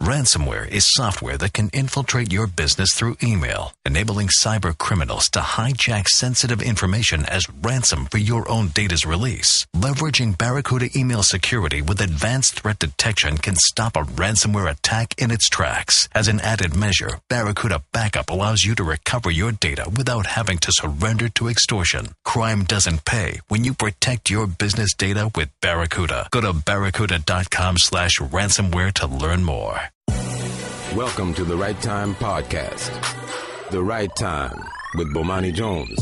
Ransomware is software that can infiltrate your business through email, enabling cyber criminals to hijack sensitive information as ransom for your own data's release. Leveraging Barracuda email security with advanced threat detection can stop a ransomware attack in its tracks. As an added measure, Barracuda Backup allows you to recover your data without having to surrender to extortion. Crime doesn't pay when you protect your business data with Barracuda. Go to barracuda.com/ransomware to learn more. Welcome to the Right Time Podcast. The Right Time with Bomani Jones.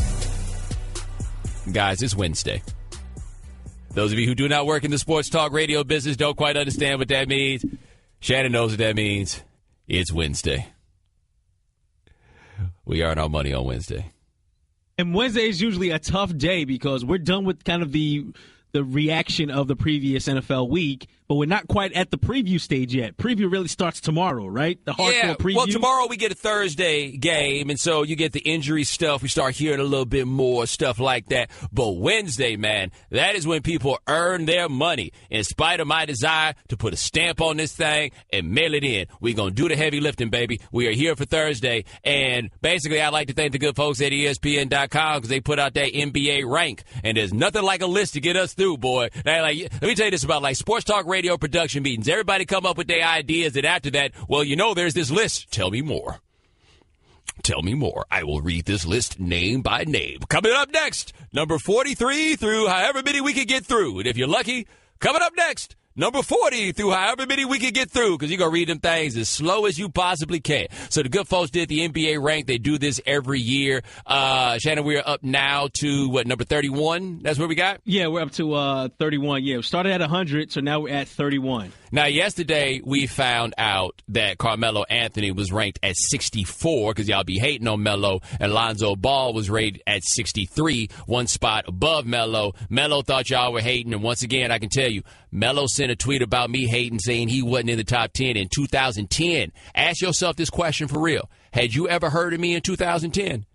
Guys, it's Wednesday. Those of you who do not work in the sports talk radio business don't quite understand what that means. Shannon knows what that means. It's Wednesday. We earn our money on Wednesday. And Wednesday is usually a tough day because we're done with kind of the reaction of the previous NFL week, but we're not quite at the preview stage yet. Preview really starts tomorrow, right? The hardcore preview. Well, tomorrow we get a Thursday game, and so you get the injury stuff. We start hearing a little bit more stuff like that. But Wednesday, man, that is when people earn their money. In spite of my desire to put a stamp on this thing and mail it in, we're going to do the heavy lifting, baby. We are here for Thursday, and basically I'd like to thank the good folks at ESPN.com because they put out that NBA rank, and there's nothing like a list to get us through, boy. Now, let me tell you this about sports talk radio production meetings. Everybody come up with their ideas, and after that, well, there's this list. Tell me more. Tell me more. I will read this list name by name. Coming up next, number 43 through however many we can get through. And if you're lucky, coming up next, number 40 through however many we can get through, because you're going to read them things as slow as you possibly can. So the good folks did the NBA rank. They do this every year. Shannon, we're up now to, number 31? That's where we got? Yeah, we're up to 31. Yeah, we started at 100, so now we're at 31. Now, yesterday we found out that Carmelo Anthony was ranked at 64 because y'all be hating on Melo, and Lonzo Ball was rated at 63, one spot above Melo. Melo thought y'all were hating, and once again, I can tell you, Melo sent a tweet about me hating, saying he wasn't in the top 10 in 2010. Ask yourself this question for real. Had you ever heard of me in 2010?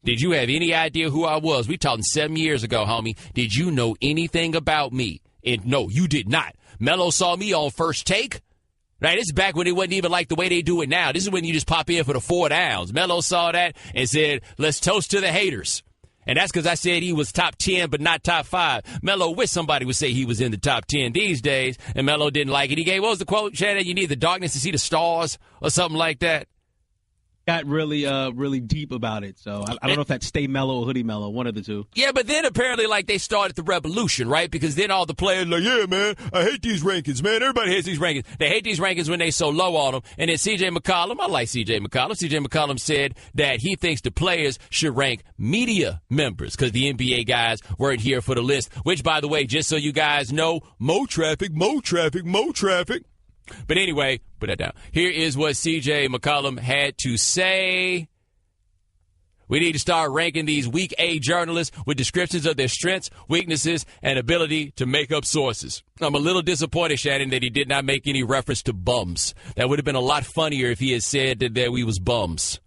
Did you have any idea who I was? We talking 7 years ago, homie. Did you know anything about me? And no, you did not. Melo saw me on First Take. Right, this is back when it wasn't even like the way they do it now. This is when you just pop in for the 4 downs. Melo saw that and said, let's toast to the haters. And that's because I said he was top 10 but not top 5. Melo wish somebody would say he was in the top 10 these days, and Melo didn't like it. He gave, what was the quote, Shannon? You need the darkness to see the stars or something like that. Got really deep about it. So I don't know if that's Stay Mellow or Hoodie Mellow, one of the two. Yeah, but then apparently they started the revolution, right? Because then all the players yeah, man, I hate these rankings, man. Everybody hates these rankings. They hate these rankings when they so low on them. And then C.J. McCollum, I like C.J. McCollum. C.J. McCollum said that he thinks the players should rank media members because the NBA guys weren't here for the list, which, by the way, just so you guys know, mo traffic. But anyway, put that down. Here is what C.J. McCollum had to say. We need to start ranking these week A journalists with descriptions of their strengths, weaknesses, and ability to make up sources. I'm a little disappointed, Shannon, that he did not make any reference to bums. That would have been a lot funnier if he had said that we was bums.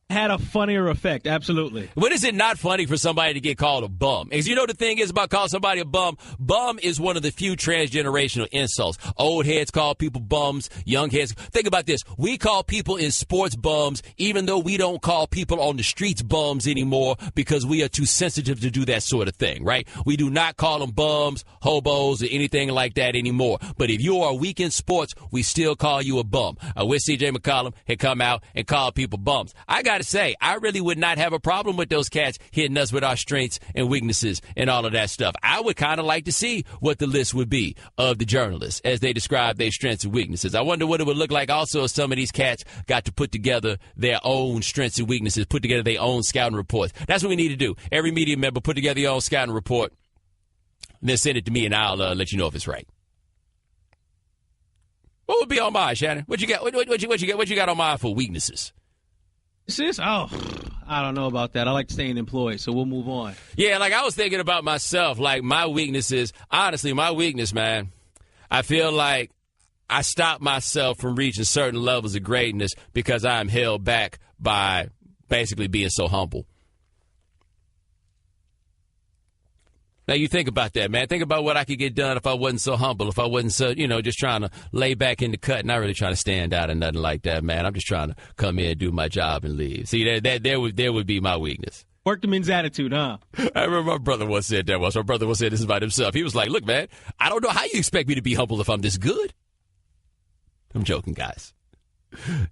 Had a funnier effect, absolutely. When is it not funny for somebody to get called a bum? Because you know the thing is about calling somebody a bum? Bum is one of the few transgenerational insults. Old heads call people bums, young heads. Think about this. We call people in sports bums, even though we don't call people on the streets bums anymore because we are too sensitive to do that sort of thing, right? We do not call them bums, hobos, or anything like that anymore. But if you are weak in sports, we still call you a bum. I wish C.J. McCollum had come out and called people bums. I got to say, I really would not have a problem with those cats hitting us with our strengths and weaknesses and all of that stuff. I would kind of like to see what the list would be of the journalists as they describe their strengths and weaknesses. I wonder what it would look like also if some of these cats got to put together their own strengths and weaknesses, put together their own scouting reports. That's what we need to do. Every media member put together your own scouting report, and then send it to me, and I'll let you know if it's right. What would be on mine, Shannon? What you got? What you got on mine for weaknesses? I don't know about that. I like staying employed, so we'll move on. Yeah, I was thinking about myself, my weaknesses. Honestly, my weakness, man, I feel like I stop myself from reaching certain levels of greatness because I'm held back by basically being so humble. Now, you think about that, man. Think about what I could get done if I wasn't so humble, if I wasn't so, just trying to lay back in the cut, not really trying to stand out or nothing like that, man. I'm just trying to come in, do my job, and leave. See, there would be my weakness. Workman's attitude, huh? I remember my brother once said that once. My brother once said this about himself. He was like, look, man, I don't know how you expect me to be humble if I'm this good. I'm joking, guys.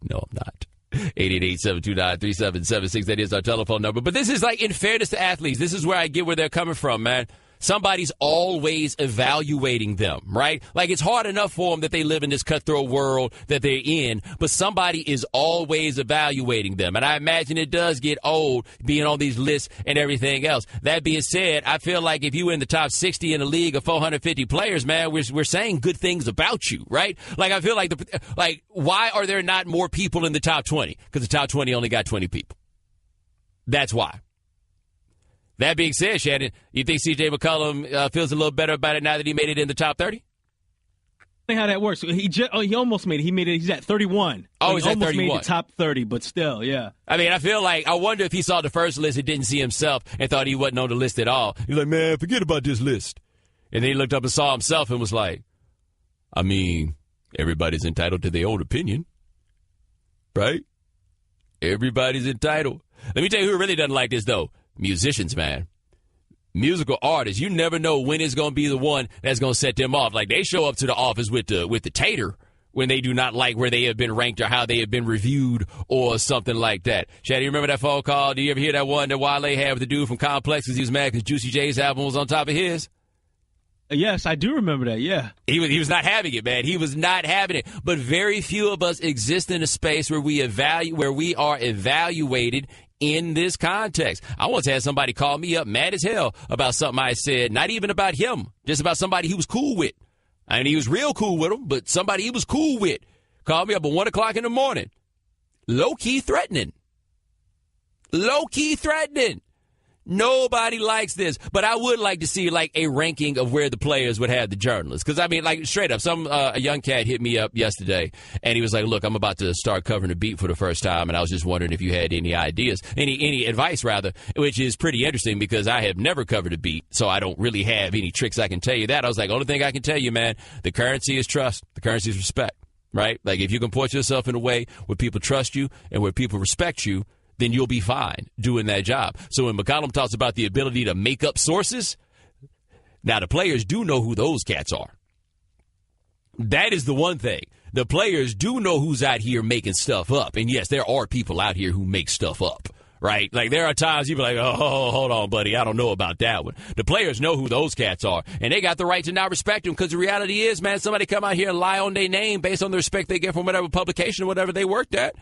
No, I'm not. 888-729-3776. That is our telephone number. But this is like, in fairness to athletes, this is where I get where they're coming from, man. Somebody's always evaluating them, right? Like, it's hard enough for them that they live in this cutthroat world that they're in, but somebody is always evaluating them. And I imagine it does get old being on these lists and everything else. That being said, I feel like if you were in the top 60 in a league of 450 players, man, we're saying good things about you, right? Like, I feel like, why are there not more people in the top 20? Because the top 20 only got 20 people. That's why. That being said, Shannon, you think C.J. McCollum feels a little better about it now that he made it in the top 30? I think how that works. He almost made it. He made it. He's at 31. Oh, he's at 31. Almost made the top 30, but still, yeah. I mean, I feel like, I wonder if he saw the first list and didn't see himself and thought he wasn't on the list at all. He's like, man, forget about this list. And then he looked up and saw himself and was like, I mean, everybody's entitled to their own opinion, right? Everybody's entitled. Let me tell you who really doesn't like this, though. Musicians, man. Musical artists. You never know when it's going to be the one that's going to set them off. Like, they show up to the office with the tater when they do not like where they have been ranked or how they have been reviewed or something like that. Chad, you remember that phone call? Do you ever hear that one that Wale had with the dude from Complex because he was mad because Juicy J's album was on top of his? Yes, I do remember that, yeah. He was not having it, man. He was not having it. But very few of us exist in a space where we are evaluated in this context. I once had somebody call me up mad as hell about something I said, not even about him, just about somebody he was cool with. I mean, he was real cool with him, but somebody he was cool with called me up at 1 o'clock in the morning. Low-key threatening. Low-key threatening. Nobody likes this, but I would like to see, like, a ranking of where the players would have the journalists. Because, I mean, like, straight up, a young cat hit me up yesterday, and he was like, look, I'm about to start covering the beat for the first time, and I was just wondering if you had any ideas, any advice, rather, which is pretty interesting because I have never covered a beat, so I don't really have any tricks I can tell you that. I was like, only thing I can tell you, man, the currency is trust. The currency is respect, right? Like, if you can put yourself in a way where people trust you and where people respect you, then you'll be fine doing that job. So when McCollum talks about the ability to make up sources, now the players do know who those cats are. That is the one thing. The players do know who's out here making stuff up. And yes, there are people out here who make stuff up, right? Like, there are times you be like, oh, hold on, buddy, I don't know about that one. The players know who those cats are, and they got the right to not respect them because the reality is, man, somebody come out here and lie on their name based on the respect they get from whatever publication or whatever they worked at,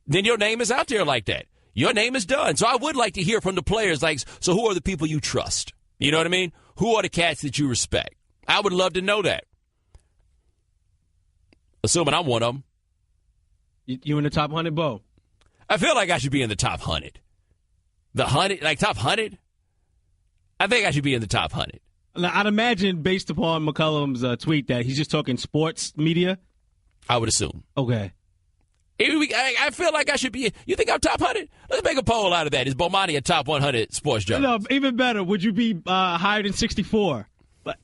then your name is out there like that. Your name is done. So I would like to hear from the players, like, so who are the people you trust? You know what I mean? Who are the cats that you respect? I would love to know that. Assuming I'm one of them. You in the top 100, Bo? I feel like I should be in the top 100. The 100, like top 100? I think I should be in the top 100. Now, I'd imagine, based upon McCollum's tweet, that he's just talking sports media. I would assume. Okay. I feel like I should be. You think I'm top 100? Let's make a poll out of that. Is Bomani a top 100 sports journalist? No, even better. Would you be higher than 64? But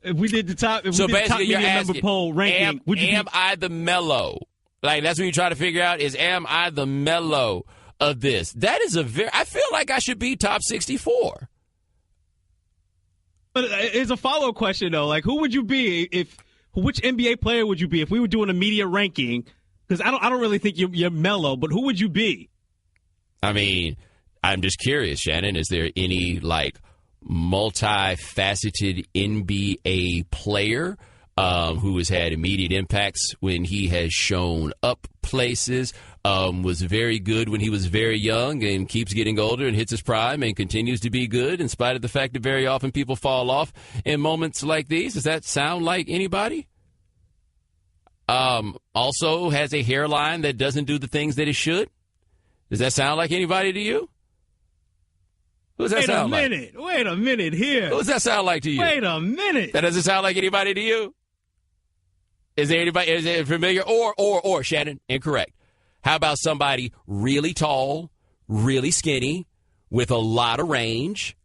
if we did the top, so basically, you're asking, poll ranking, am I the mellow? Like, that's what you're trying to figure out. Is am I the mellow of this? That is I feel like I should be top 64. But it's a follow-up question though. Like, who would you be which NBA player would you be if we were doing a media ranking? Because I don't really think you're mellow, but who would you be? I mean, I'm just curious, Shannon. Is there any, like, multifaceted NBA player who has had immediate impacts when he has shown up places, was very good when he was very young and keeps getting older and hits his prime and continues to be good in spite of the fact that very often people fall off in moments like these? Does that sound like anybody? Also has a hairline that doesn't do the things that it should? Does that sound like anybody to you? Who does that sound like? Wait a minute here. Who does that sound like to you? Wait a minute. That doesn't sound like anybody to you? Is there anybody, is it familiar? Or, Shannon, incorrect. How about somebody really tall, really skinny, with a lot of range,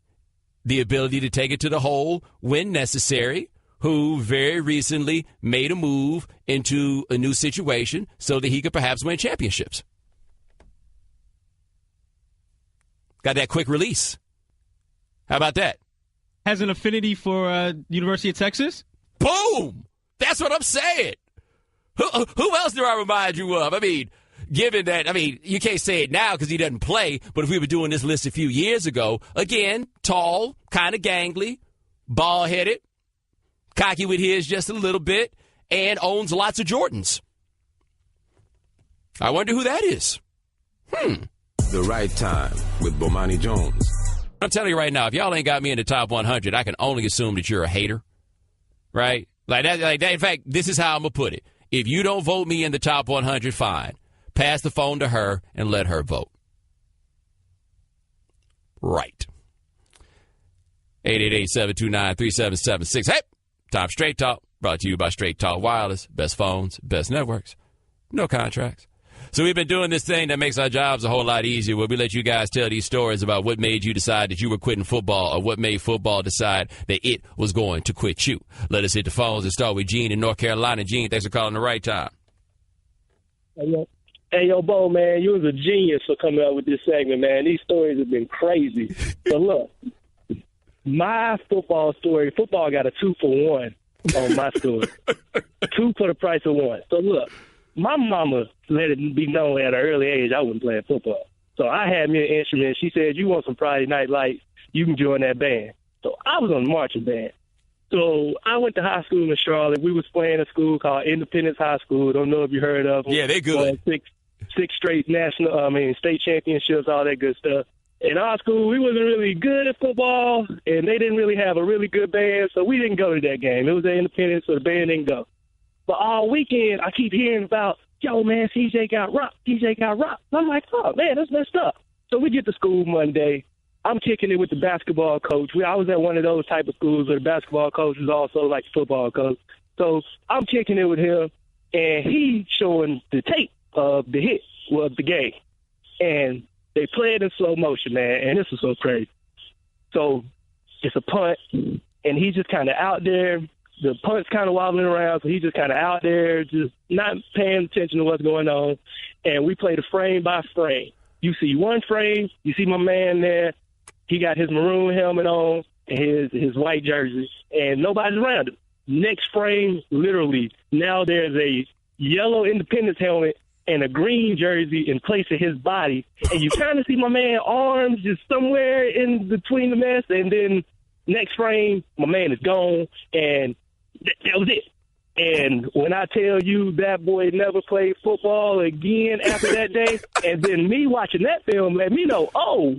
the ability to take it to the hole when necessary, who very recently made a move into a new situation so that he could perhaps win championships. Got that quick release. How about that? Has an affinity for University of Texas? Boom! That's what I'm saying. Who else do I remind you of? I mean, given that, you can't say it now because he doesn't play, but if we were doing this list a few years ago, again, tall, kind of gangly, bald-headed, cocky with his just a little bit, and owns lots of Jordans. I wonder who that is. The Right Time with Bomani Jones. I'm telling you right now, if y'all ain't got me in the top 100, I can only assume that you're a hater, right? Like that. In fact, this is how I'm going to put it. If you don't vote me in the top 100, fine. Pass the phone to her and let her vote. Right. 888-729-3776. Hey, time Straight Talk. Brought to you by Straight Talk Wireless. Best phones, best networks. No contracts. So we've been doing this thing that makes our jobs a whole lot easier, where we let you guys tell these stories about what made you decide that you were quitting football, or what made football decide that it was going to quit you. Let us hit the phones and start with Gene in North Carolina. Gene, thanks for calling The Right Time. Hey, yo, Bo, man, you was a genius for coming up with this segment, man. These stories have been crazy. So look, my football story, football got a 2-for-1 on my story. 2 for the price of 1. So look. My mama let it be known at an early age I wasn't playing football. So I had me an instrument. She said, you want some Friday Night Lights, you can join that band. So I was on the marching band. So I went to high school in Charlotte. We was playing a school called Independence High School. Don't know if you heard of them. Yeah, they good. Six straight state championships, all that good stuff. In our school, we wasn't really good at football, and they didn't really have a really good band, so we didn't go to that game. It was at Independence, so the band didn't go. But all weekend, I keep hearing about, yo, man, CJ got rocked. I'm like, oh, man, that's messed up. So we get to school Monday. I'm kicking it with the basketball coach. I was at one of those type of schools where the basketball coach was also like the football coach. So I'm kicking it with him, and he's showing the tape of the hit of the game. And they play it in slow motion, man, and this was so crazy. So it's a punt, and he's just kind of out there. The punt's kind of wobbling around, so he's just kind of out there, just not paying attention to what's going on. And we play the frame by frame. You see one frame, you see my man there. He got his maroon helmet on and his white jersey, and nobody's around him. Next frame, literally, now there's a yellow Independence helmet and a green jersey in place of his body. And you kind of see my man's arms just somewhere in between the mess. And then next frame, my man is gone, and that was it. And when I tell you that boy never played football again after that day, and then me watching that film let me know, oh,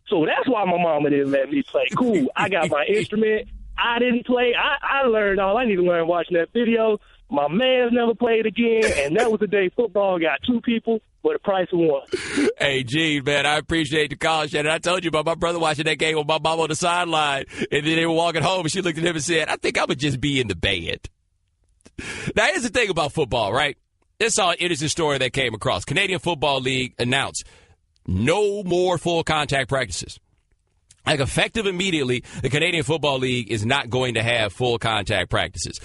so that's why my mama didn't let me play. Cool, I got my instrument. I didn't play. I learned all I need to learn watching that video. My man's never played again, and that was the day football got 2 people for the price of 1. Hey, Gene, man, I appreciate the call, Shannon. I told you about my brother watching that game with my mom on the sideline, and then they were walking home, and she looked at him and said, I think I would just be in the band. Now, here's the thing about football, right? This is an interesting story that came across. Canadian Football League announced no more full contact practices. Like, effective immediately, the Canadian Football League is not going to have full contact practices.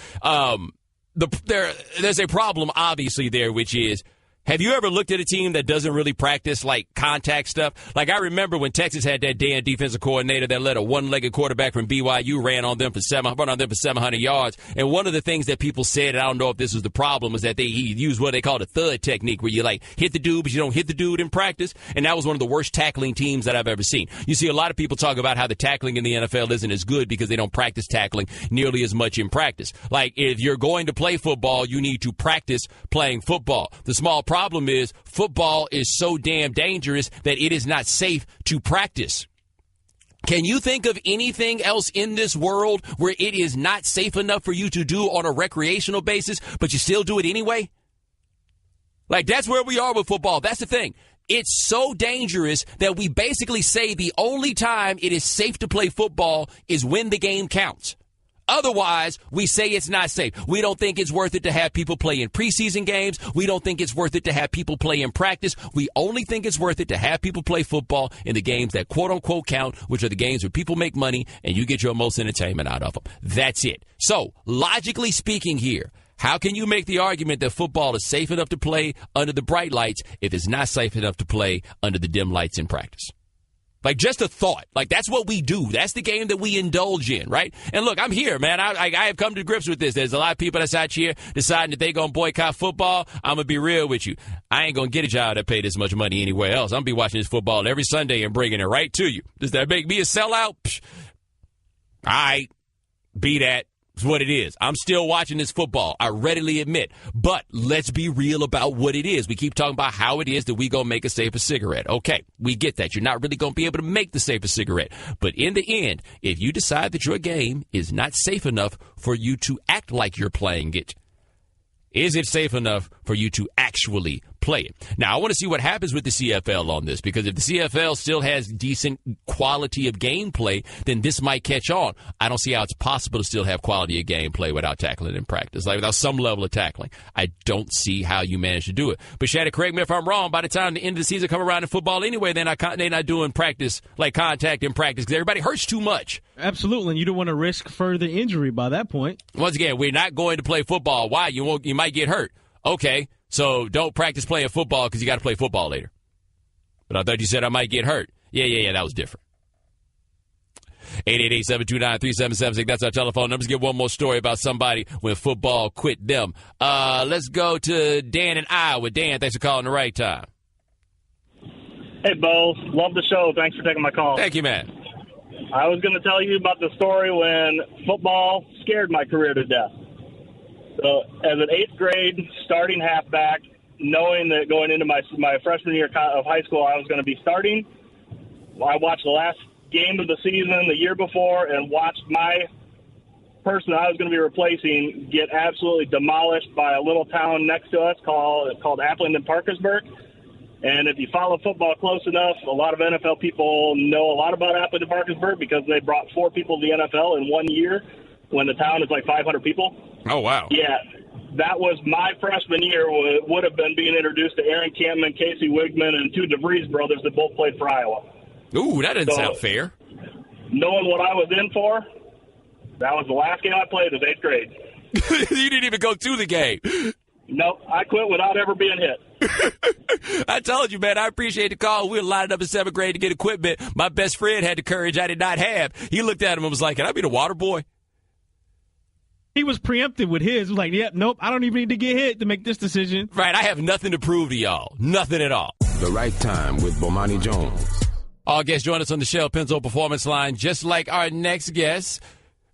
There's a problem, obviously, there, which is, have you ever looked at a team that doesn't really practice, like, contact stuff? Like, I remember when Texas had that damn defensive coordinator that let a one-legged quarterback from BYU run on them for 700 yards. And one of the things that people said, and I don't know if this was the problem, is that he used what they called a thud technique, where you, like, hit the dude, but you don't hit the dude in practice. And that was one of the worst tackling teams that I've ever seen. You see a lot of people talk about how the tackling in the NFL isn't as good because they don't practice tackling nearly as much in practice. Like, if you're going to play football, you need to practice playing football. The small problem is football is so damn dangerous that it is not safe to practice. Can you think of anything else in this world where it is not safe enough for you to do on a recreational basis, but you still do it anyway? Like, that's where we are with football. That's the thing. It's so dangerous that we basically say the only time it is safe to play football is when the game counts. Otherwise, we say it's not safe. We don't think it's worth it to have people play in preseason games. We don't think it's worth it to have people play in practice. We only think it's worth it to have people play football in the games that quote-unquote count, which are the games where people make money and you get your most entertainment out of them. That's it. So, logically speaking here, how can you make the argument that football is safe enough to play under the bright lights if it's not safe enough to play under the dim lights in practice? Like, just a thought. Like, that's what we do. That's the game that we indulge in, right? And look, I'm here, man. I have come to grips with this. There's a lot of people that's out here deciding that they're going to boycott football. I'm going to be real with you. I ain't going to get a job that pay this much money anywhere else. I'm going to be watching this football every Sunday and bringing it right to you. Does that make me a sellout? Psh. All right. Be that. It's what it is. I'm still watching this football, I readily admit. But let's be real about what it is. We keep talking about how it is that we going to make a safer cigarette. Okay, we get that. You're not really going to be able to make the safer cigarette. But in the end, if you decide that your game is not safe enough for you to act like you're playing it, is it safe enough for you to actually play it? Now, I want to see what happens with the CFL on this, because if the CFL still has decent quality of gameplay, then this might catch on. I don't see how it's possible to still have quality of gameplay without tackling in practice, like without some level of tackling. I don't see how you manage to do it. But Shannon, correct me if I'm wrong, by the time the end of the season come around in football anyway, they're not doing practice, like contact in practice, because everybody hurts too much. Absolutely, and you don't want to risk further injury by that point. Once again, we're not going to play football. Why? You might get hurt. Okay, so don't practice playing football because you got to play football later. But I thought you said I might get hurt. Yeah, that was different. 888-729-3776. That's our telephone number. Let's get one more story about somebody when football quit them. Let's go to Dan in Iowa. Dan, thanks for calling the right time. Hey, Bo. Love the show. Thanks for taking my call. Thank you, man. I was going to tell you about the story when football scared my career to death. So as an 8th grade starting halfback, knowing that going into my freshman year of high school I was going to be starting, I watched the last game of the season the year before and watched my person I was going to be replacing get absolutely demolished by a little town next to us called Appleton, Parkersburg. And if you follow football close enough, a lot of NFL people know a lot about Appleton, Parkersburg because they brought 4 people to the NFL in 1 year when the town is like 500 people. Oh, wow. Yeah, that was my freshman year. Would have been being introduced to Aaron Campman, Casey Wigman, and 2 DeVries brothers that both played for Iowa. Ooh, that doesn't sound fair. Knowing what I was in for, that was the last game I played as 8th grade. You didn't even go to the game. Nope, I quit without ever being hit. I told you, man, I appreciate the call. We were lined up in 7th grade to get equipment. My best friend had the courage I did not have. He looked at him and was like, can I be the water boy? He was preemptive with his. He was like, yep, nope, I don't even need to get hit to make this decision. Right, I have nothing to prove to y'all. Nothing at all. The Right Time with Bomani Jones. Our guest join us on the Shell Pennzoil Performance Line, just like our next guest.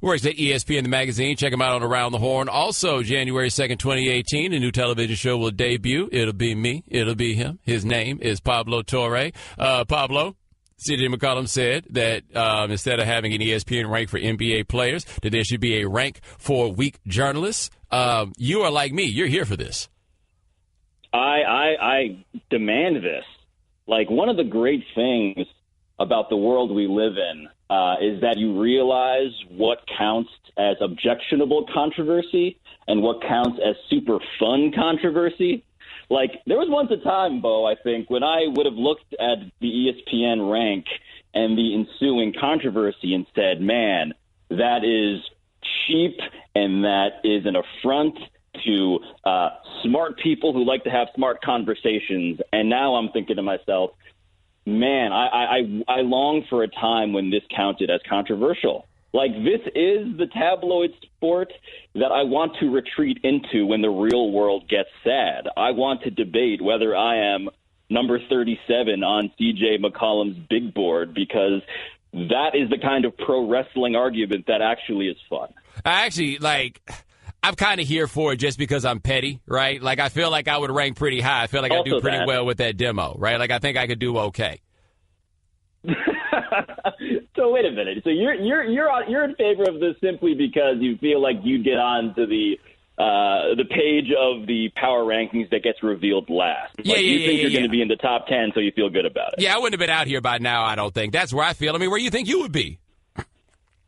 Works at ESPN, the magazine. Check him out on Around the Horn. Also, January 2nd, 2018, a new television show will debut. It'll be me. It'll be him. His name is Pablo Torre. Pablo, C.J. McCollum said that instead of having an ESPN rank for NBA players, that there should be a rank for weak journalists. You are like me. You're here for this. I demand this. Like, one of the great things about the world we live in is that you realize what counts as objectionable controversy and what counts as super fun controversy. Like, there was once a time, Bo, I think, when I would have looked at the ESPN rank and the ensuing controversy and said, man, that is cheap and that is an affront to smart people who like to have smart conversations. And now I'm thinking to myself, man, I long for a time when this counted as controversial. Like, this is the tabloid sport that I want to retreat into when the real world gets sad. I want to debate whether I am number 37 on C.J. McCollum's big board, because that is the kind of pro wrestling argument that actually is fun. I'm kind of here for it just because I'm petty, right? Like, I feel like I would rank pretty high. I feel like I do pretty well with that demo, right? Like, I think I could do okay. So wait a minute. So you're in favor of this simply because you feel like you'd get on to the page of the power rankings that gets revealed last. You think you're going to be in the top 10, so you feel good about it. Yeah, I wouldn't have been out here by now, I don't think. That's where I feel. I mean, where do you think you would be?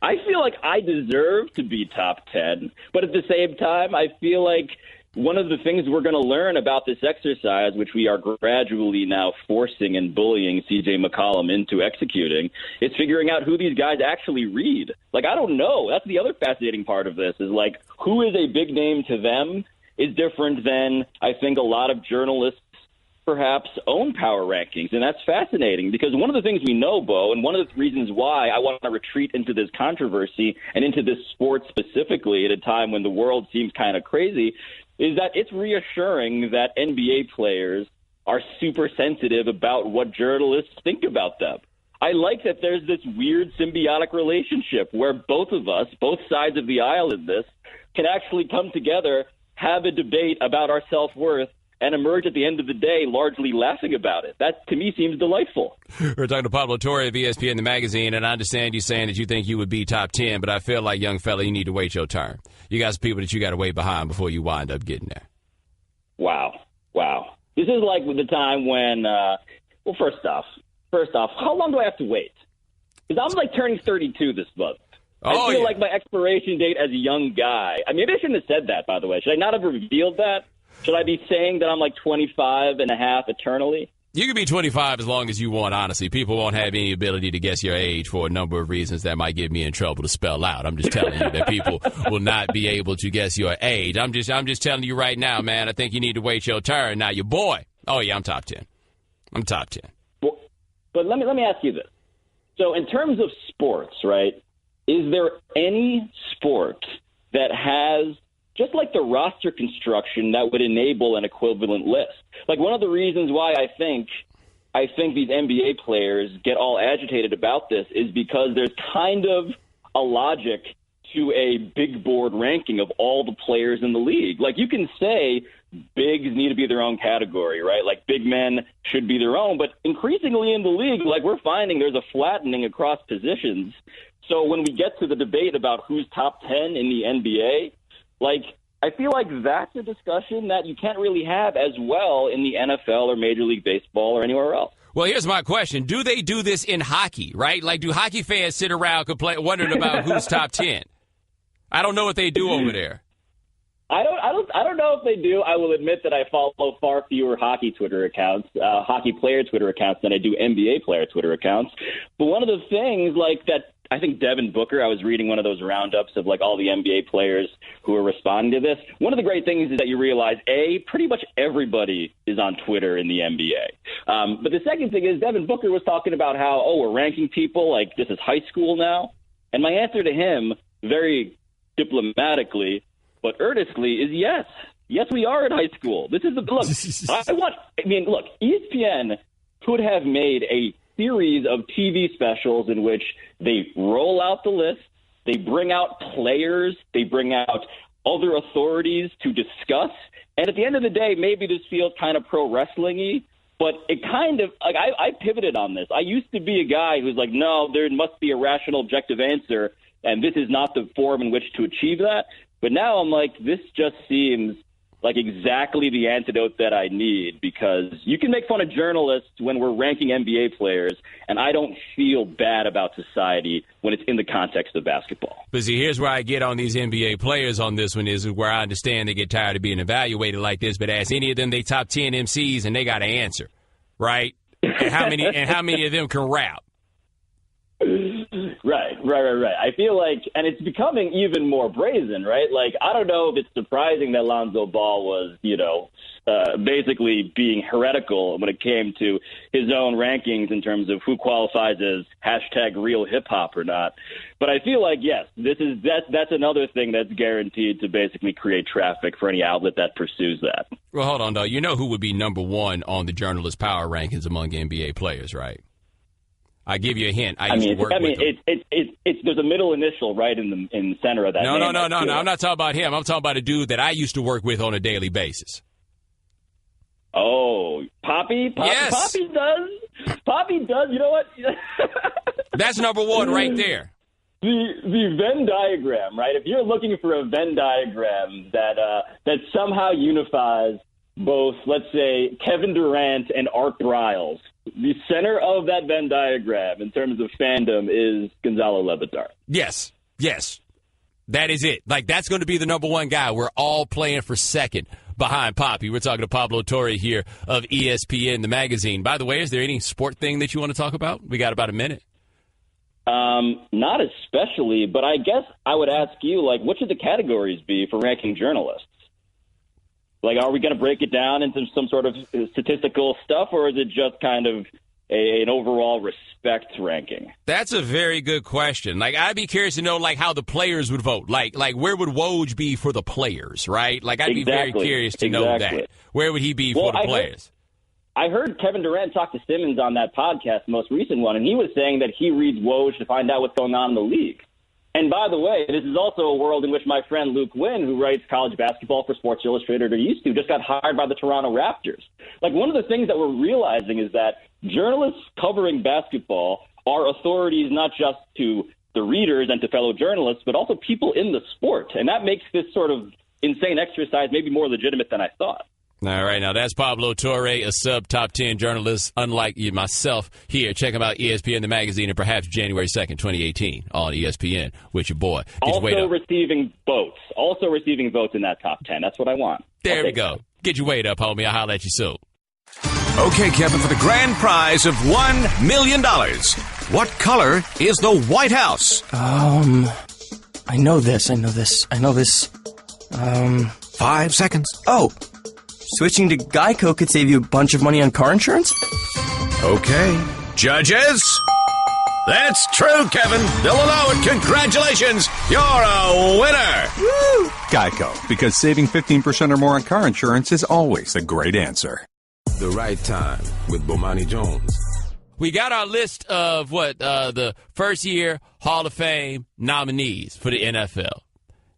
I feel like I deserve to be top 10, but at the same time, I feel like one of the things we're going to learn about this exercise, which we are gradually now forcing and bullying C.J. McCollum into executing, is figuring out who these guys actually read. Like, I don't know. That's the other fascinating part of this is, like, who is a big name to them is different than I think a lot of journalists perhaps own power rankings. And that's fascinating because one of the things we know, Bo, and one of the reasons why I want to retreat into this controversy and into this sport specifically at a time when the world seems kind of crazy, is that it's reassuring that NBA players are super sensitive about what journalists think about them. I like that there's this weird symbiotic relationship where both of us, both sides of the aisle in this, can actually come together, have a debate about our self-worth, and emerge at the end of the day largely laughing about it. That, to me, seems delightful. We're talking to Pablo Torre of ESPN, the magazine, and I understand you saying that you think you would be top 10, but I feel like, young fella, you need to wait your turn. You got some people that you got to wait behind before you wind up getting there. Wow. This is like the time when, first off, how long do I have to wait? Because I'm like turning 32 this month. I feel like my expiration date as a young guy. I mean, maybe I shouldn't have said that, by the way. Should I not have revealed that? Should I be saying that I'm like 25 and a half eternally? You can be 25 as long as you want, honestly. People won't have any ability to guess your age for a number of reasons that might get me in trouble to spell out. I'm just telling you that people will not be able to guess your age. I'm just telling you right now, man, I think you need to wait your turn. Now, your boy, I'm top 10. I'm top 10. Well, but let me ask you this. So in terms of sports, right, is there any sport that has just like the roster construction that would enable an equivalent list? Like one of the reasons why I think these NBA players get all agitated about this is because there's kind of a logic to a big board ranking of all the players in the league. Like you can say bigs need to be their own category, right? Like big men should be their own, but increasingly in the league, like we're finding there's a flattening across positions. So when we get to the debate about who's top 10 in the NBA, like, I feel like that's a discussion that you can't really have as well in the NFL or Major League Baseball or anywhere else. Well, here's my question. Do they do this in hockey, right? Like, do hockey fans sit around wondering about who's top 10? I don't know what they do over there. I don't know if they do. I will admit that I follow far fewer hockey Twitter accounts, hockey player Twitter accounts than I do NBA player Twitter accounts. But one of the things like that, I think Devin Booker, I was reading one of those roundups of like all the NBA players who are responding to this. One of the great things is that you realize, pretty much everybody is on Twitter in the NBA. But the second thing is Devin Booker was talking about how, we're ranking people like this is high school now. And my answer to him, very diplomatically but earnestly, is yes. Yes, we are in high school. This is the look. Look, ESPN could have made a series of TV specials in which they roll out the list, they bring out players, they bring out other authorities to discuss, and at the end of the day, maybe this feels kind of pro wrestling-y, but it kind of, like, I pivoted on this. I used to be a guy who's like, no, there must be a rational, objective answer, and this is not the form in which to achieve that. But now I'm like, this just seems like exactly the antidote that I need, because you can make fun of journalists when we're ranking NBA players, and I don't feel bad about society when it's in the context of basketball. But see, here's where I get on these NBA players on this one is where I understand they get tired of being evaluated like this, but ask any of them, they top 10 MCs, and they got to answer, right? And how many of them can rap? Right. I feel like, and it's becoming even more brazen, right? Like, I don't know if it's surprising that Lonzo Ball was, basically being heretical when it came to his own rankings in terms of who qualifies as #real hip hop or not. But I feel like, yes, that's another thing that's guaranteed to basically create traffic for any outlet that pursues that. Well, hold on, though. You know who would be number one on the journalist power rankings among NBA players, right? I give you a hint. I used to work with him. There's a middle initial right in the center of that. No. I'm not talking about him. I'm talking about a dude that I used to work with on a daily basis. Oh, Poppy? Yes. Poppy does. You know what? That's number one right there. The Venn diagram, right? If you're looking for a Venn diagram that somehow unifies both, let's say, Kevin Durant and Art Briles, the center of that Venn diagram in terms of fandom is Gonzalo Levitar. Yes. That is it. Like, that's going to be the number one guy. We're all playing for second behind Poppy. We're talking to Pablo Torre here of ESPN, the magazine. By the way, is there any sport thing that you want to talk about? We got about a minute. Not especially, but I guess I would ask you, like, what should the categories be for ranking journalists? Like, are we going to break it down into some sort of statistical stuff, or is it just kind of an overall respect ranking? That's a very good question. Like, I'd be curious to know, like, how the players would vote. Like where would Woj be for the players, right? Like, I'd be very curious to know that. Where would he be for the players? I heard Kevin Durant talk to Simmons on that podcast, the most recent one, and he was saying that he reads Woj to find out what's going on in the league. And by the way, this is also a world in which my friend Luke Wynn, who writes college basketball for Sports Illustrated or used to, just got hired by the Toronto Raptors. Like, one of the things that we're realizing is that journalists covering basketball are authorities not just to the readers and to fellow journalists, but also people in the sport. And that makes this sort of insane exercise maybe more legitimate than I thought. All right, now that's Pablo Torre, a sub-top 10 journalist, unlike you, myself, here. Check him out, ESPN, the magazine, and perhaps January 2nd, 2018 on ESPN with your boy. Also receiving votes in that top 10. That's what I want. There we go. Get your weight up, homie. I'll holler at you soon. Okay, Kevin, for the grand prize of $1 million, what color is the White House? I know this. 5 seconds. Oh, switching to Geico could save you a bunch of money on car insurance? Okay. Judges? That's true, Kevin. They'll allow it. Congratulations. You're a winner. Woo! Geico, because saving 15% or more on car insurance is always a great answer. The Right Time with Bomani Jones. We got our list of the first-year Hall of Fame nominees for the NFL.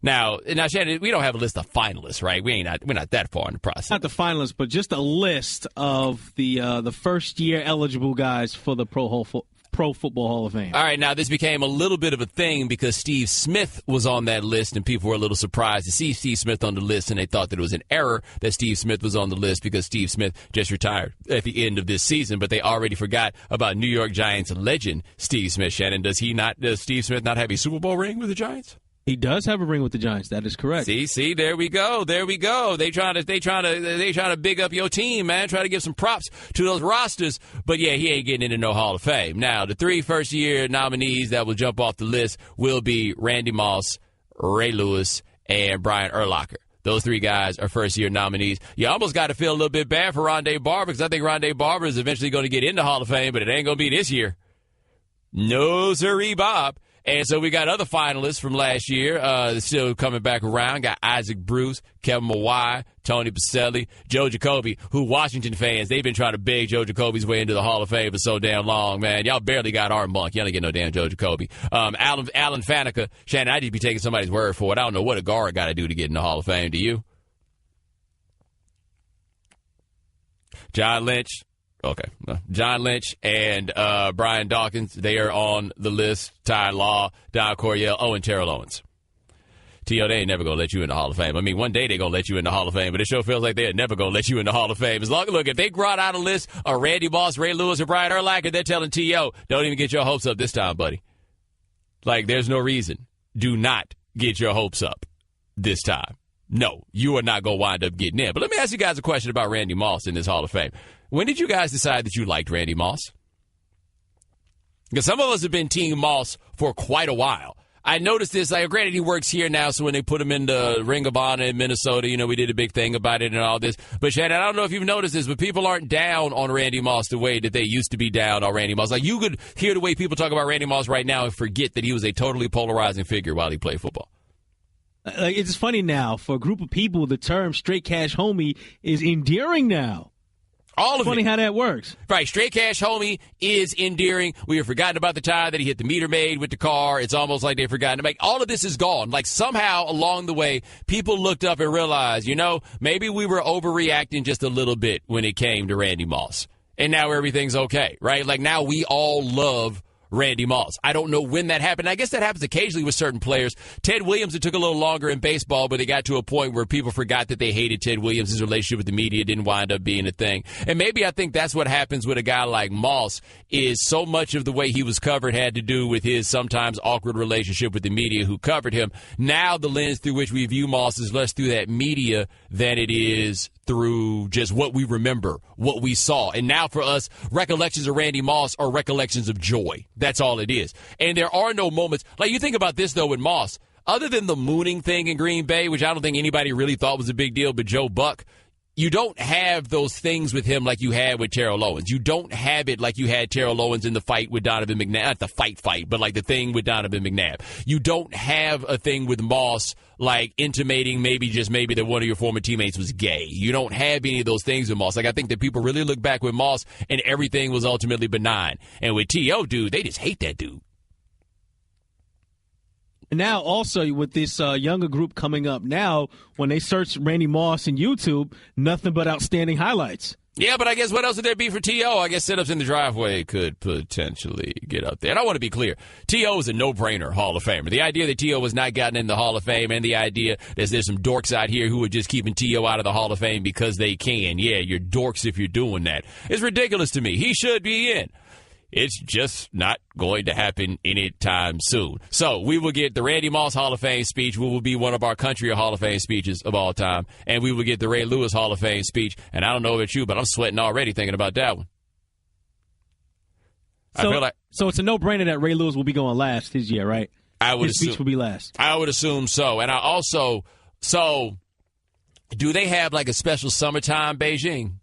Now, Shannon, we don't have a list of finalists, right? We're not that far in the process. Not the finalists, but just a list of the first-year eligible guys for the Pro Football Hall of Fame. All right, now this became a little bit of a thing because Steve Smith was on that list, and people were a little surprised to see Steve Smith on the list, and they thought that it was an error that Steve Smith was on the list because Steve Smith just retired at the end of this season, but they already forgot about New York Giants legend Steve Smith. Shannon, does Steve Smith not have a Super Bowl ring with the Giants? He does have a ring with the Giants. That is correct. See, there we go. They trying to big up your team, man. Try to give some props to those rosters. But yeah, he ain't getting into no Hall of Fame. Now, the 3 first-year nominees that will jump off the list will be Randy Moss, Ray Lewis, and Brian Urlacher. Those 3 guys are first-year nominees. You almost got to feel a little bit bad for Rondé Barber because I think Rondé Barber is eventually going to get into Hall of Fame, but it ain't going to be this year. No, sirree, Bob. And so we got other finalists from last year still coming back around. Got Isaac Bruce, Kevin Mawai, Tony Baselli, Joe Jacoby, who Washington fans, they've been trying to beg Joe Jacoby's way into the Hall of Fame for so damn long, man. Y'all barely got Art Monk. Y'all didn't get no damn Joe Jacoby. Alan Faneca, Shannon, I just be taking somebody's word for it. I don't know what a guard got to do to get in the Hall of Fame. Do you? John Lynch. Okay. John Lynch and Brian Dawkins, they are on the list. Ty Law, Don Coryell, and Terrell Owens. T.O., they ain't never going to let you in the Hall of Fame. I mean, one day they're going to let you in the Hall of Fame, but it sure feels like they're never going to let you in the Hall of Fame. Look, if they brought out a list of Randy Moss, Ray Lewis, and Brian Urlacher, they're telling T.O., don't even get your hopes up this time, buddy. Like, there's no reason. Do not get your hopes up this time. No, you are not going to wind up getting in. But let me ask you guys a question about Randy Moss in this Hall of Fame. When did you guys decide that you liked Randy Moss? Because some of us have been Team Moss for quite a while. I noticed this. Like, granted, he works here now, so when they put him in the Ring of Honor in Minnesota, we did a big thing about it and all this. But, Shannon, I don't know if you've noticed this, but people aren't down on Randy Moss the way that they used to be down on Randy Moss. Like, you could hear the way people talk about Randy Moss right now and forget that he was a totally polarizing figure while he played football. Like, it's funny now. For a group of people, the term straight cash homie is endearing now. All of Funny it. how that works. Right. Straight cash homie is endearing. We have forgotten about the time that he hit the meter maid with the car. It's almost like they've forgotten. Like, all of this is gone. Like, somehow along the way, people looked up and realized, maybe we were overreacting just a little bit when it came to Randy Moss. And now everything's okay, right? Like, now we all love Randy Moss. I don't know when that happened. I guess that happens occasionally with certain players. Ted Williams, it took a little longer in baseball, but they got to a point where people forgot that they hated Ted Williams. His relationship with the media didn't wind up being a thing. And maybe I think that's what happens with a guy like Moss, is so much of the way he was covered had to do with his sometimes awkward relationship with the media who covered him. Now the lens through which we view Moss is less through that media than it is through just what we remember, what we saw. And now for us, recollections of Randy Moss are recollections of joy. That's all it is. And there are no moments. Like, you think about this, though, with Moss. Other than the mooning thing in Green Bay, which I don't think anybody really thought was a big deal, but Joe Buck, you don't have those things with him like you had with Terrell Owens. You don't have it like you had Terrell Owens in the fight with Donovan McNabb. Not the fight, but like the thing with Donovan McNabb. You don't have a thing with Moss like intimating maybe that one of your former teammates was gay. You don't have any of those things with Moss. Like, I think that people really look back with Moss and everything was ultimately benign. And with T.O., dude, they just hate that dude. Now, also, with this younger group coming up now, when they search Randy Moss in YouTube, nothing but outstanding highlights. Yeah, but I guess what else would there be for T.O.? I guess sit-ups in the driveway could potentially get up there. And I want to be clear. T.O. is a no-brainer Hall of Famer. The idea that T.O. was not gotten in the Hall of Fame and the idea that there's some dorks out here who are just keeping T.O. out of the Hall of Fame because they can. Yeah, you're dorks if you're doing that. It's ridiculous to me. He should be in. It's just not going to happen anytime soon. So we will get the Randy Moss Hall of Fame speech, which will be one of our country Hall of Fame speeches of all time. And we will get the Ray Lewis Hall of Fame speech. And I don't know about you, but I'm sweating already thinking about that one. So it's a no-brainer that Ray Lewis will be going last this year, right? His speech will be last. I would assume so. And I also, do they have like a special summertime Beijing?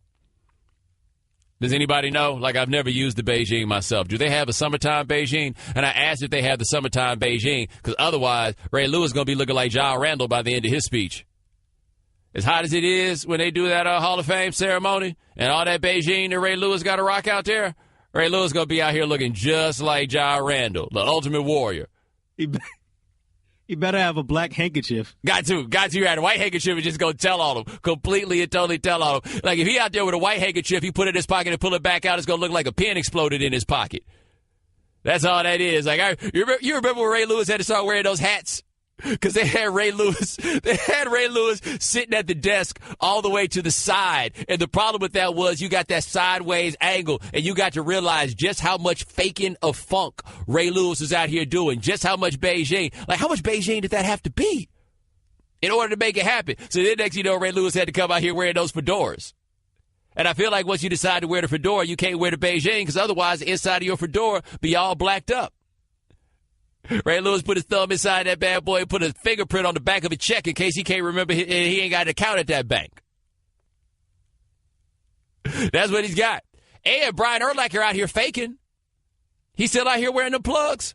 Does anybody know? Like, I've never used the Beijing myself. Do they have a summertime Beijing? And I asked if they have the summertime Beijing, because otherwise, Ray Lewis is going to be looking like John Randall by the end of his speech. As hot as it is when they do that Hall of Fame ceremony and all that Beijing that Ray Lewis got to rock out there, Ray Lewis is going to be out here looking just like John Randall, the Ultimate Warrior. He better have a black handkerchief. Got to have a white handkerchief and just go tell on him. Completely and totally tell on him. Like, if he out there with a white handkerchief, he put it in his pocket and pull it back out, it's going to look like a pin exploded in his pocket. That's all that is. Like, you remember when Ray Lewis had to start wearing those hats? Because they had Ray Lewis sitting at the desk all the way to the side. And the problem with that was you got that sideways angle, and you got to realize just how much faking of funk Ray Lewis was out here doing, just how much Beijing. Like, how much Beijing did that have to be in order to make it happen? So then next you know, Ray Lewis had to come out here wearing those fedoras. And I feel like once you decide to wear the fedora, you can't wear the Beijing, because otherwise the inside of your fedora be all blacked up. Ray Lewis put his thumb inside that bad boy and put a fingerprint on the back of a check in case he can't remember he ain't got an account at that bank. That's what he's got. And Brian Urlacher out here faking. He's still out here wearing the plugs.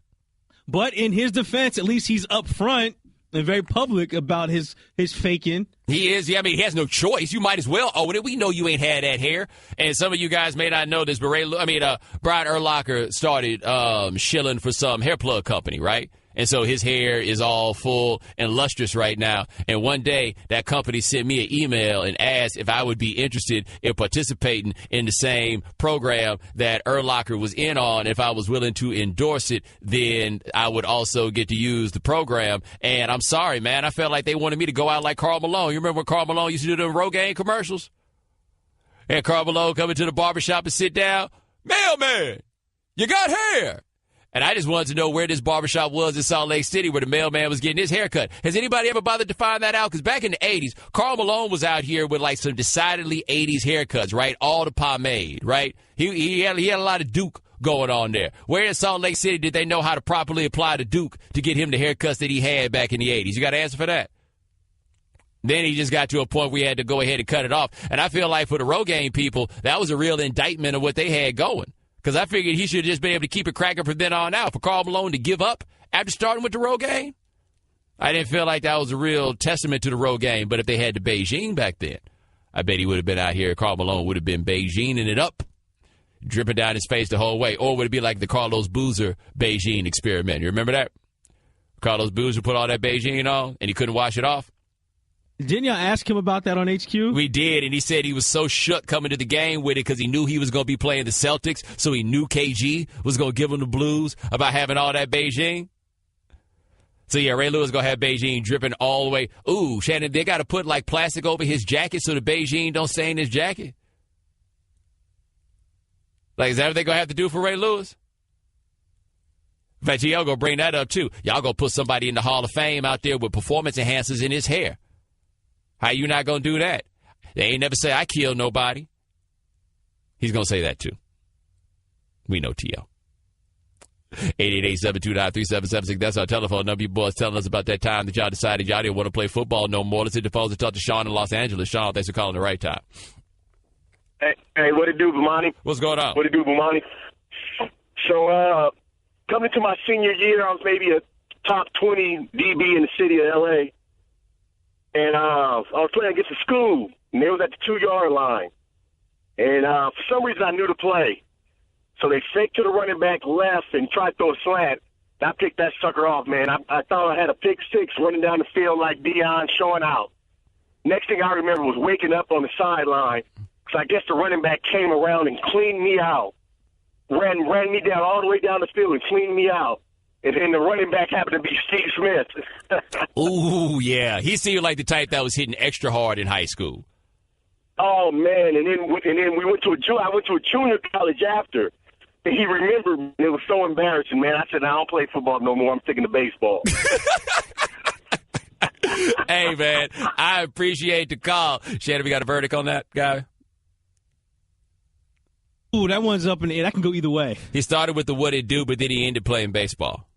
But in his defense, at least he's up front and very public about his faking. He is. Yeah, I mean, he has no choice. You might as well own it. We know you ain't had that hair. And some of you guys may not know this, but Brian Urlacher started shilling for some hair plug company, right? And so his hair is all full and lustrous right now. And one day, that company sent me an email and asked if I would be interested in participating in the same program that Urlacher was in on. If I was willing to endorse it, then I would also get to use the program. And I'm sorry, man. I felt like they wanted me to go out like Karl Malone. You remember when Karl Malone used to do the Rogaine commercials? And Karl Malone come into the barbershop and sit down. Mailman, you got hair. And I just wanted to know where this barbershop was in Salt Lake City where the mailman was getting his haircut. Has anybody ever bothered to find that out? Because back in the 80s, Karl Malone was out here with like some decidedly 80s haircuts, right? All the pomade, right? He had a lot of Duke going on there. Where in Salt Lake City did they know how to properly apply the Duke to get him the haircuts that he had back in the 80s? You got to answer for that. Then he just got to a point where he had to go ahead and cut it off. And I feel like for the Rogaine people, that was a real indictment of what they had going. Because I figured he should have just been able to keep it cracking from then on out. For Karl Malone to give up after starting with the Rogaine, I didn't feel like that was a real testament to the Rogaine. But if they had the Beijing back then, I bet he would have been out here. Karl Malone would have been Beijinging it up, dripping down his face the whole way. Or would it be like the Carlos Boozer Beijing experiment? You remember that? Carlos Boozer put all that Beijing on, and he couldn't wash it off? Didn't y'all ask him about that on HQ? We did, and he said he was so shook coming to the game with it because he knew he was going to be playing the Celtics, so he knew KG was going to give him the blues about having all that Beijing. So, yeah, Ray Lewis going to have Beijing dripping all the way. Ooh, Shannon, they got to put, like, plastic over his jacket so the Beijing don't stain his jacket? Like, is that what they're going to have to do for Ray Lewis? In fact, y'all going to bring that up, too. Y'all going to put somebody in the Hall of Fame out there with performance enhancers in his hair. How you not going to do that? They ain't never say I killed nobody. He's going to say that, too. We know T.O. 888-729-3776. That's our telephone number. You boys telling us about that time that y'all decided y'all didn't want to play football no more. Let's hit the phones and talk to Sean in Los Angeles. Sean, thanks for calling the right time. Hey, what it do, Bomani? What's going on? What it do, Bomani? So, coming to my senior year, I was maybe a top 20 DB in the city of L.A., and I was playing against a school, and they was at the 2-yard line. And for some reason, I knew the play. So they faked to the running back left and tried to throw a slant. I picked that sucker off, man. I thought I had a pick six running down the field like Deion showing out. Next thing I remember was waking up on the sideline because I guess the running back came around and cleaned me out. Ran me down all the way down the field and cleaned me out. And then the running back happened to be Steve Smith. Ooh, yeah. He seemed like the type that was hitting extra hard in high school. Oh, man. And then we went to I went to a junior college after. And he remembered me. It was so embarrassing, man. I said, I don't play football no more. I'm sticking to baseball. Hey, man, I appreciate the call. Shannon, we got a verdict on that guy? Ooh, that one's up in the air. That can go either way. He started with the what it do, but then he ended playing baseball.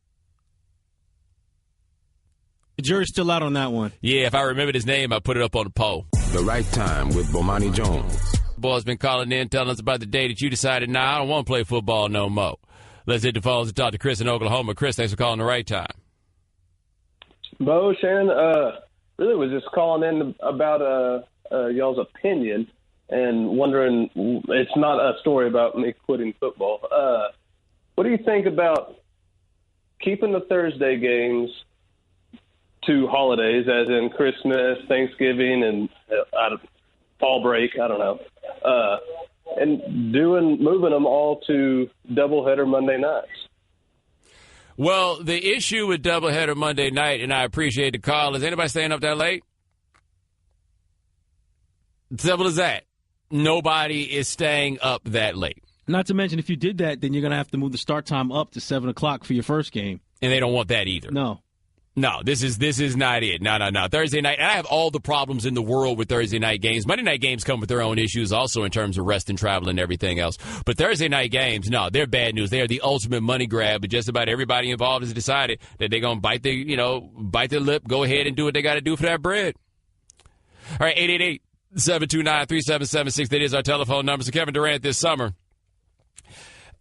The jury's still out on that one. Yeah, if I remembered his name, I'd put it up on the poll. The Right Time with Bomani Jones. Boys been calling in, telling us about the day that you decided, I don't want to play football no more. Let's hit the phones and talk to Chris in Oklahoma. Chris, thanks for calling the right time. Bo, Sharon, really was just calling in about y'all's opinion and wondering, it's not a story about me quitting football. What do you think about keeping the Thursday games to holidays, as in Christmas, Thanksgiving, and fall break, I don't know, and moving them all to doubleheader Monday nights? Well, the issue with doubleheader Monday night, and I appreciate the call, is anybody staying up that late? Simple as that. Nobody is staying up that late. Not to mention, if you did that, then you're going to have to move the start time up to 7 o'clock for your first game. And they don't want that either. No, this is not it. No. Thursday night, and I have all the problems in the world with Thursday night games. Monday night games come with their own issues also in terms of rest and travel and everything else. But Thursday night games, no, they're bad news. They are the ultimate money grab, but just about everybody involved has decided that they're going to bite their lip, go ahead and do what they got to do for that bread. All right, 888-729-3776. That is our telephone number. So Kevin Durant this summer.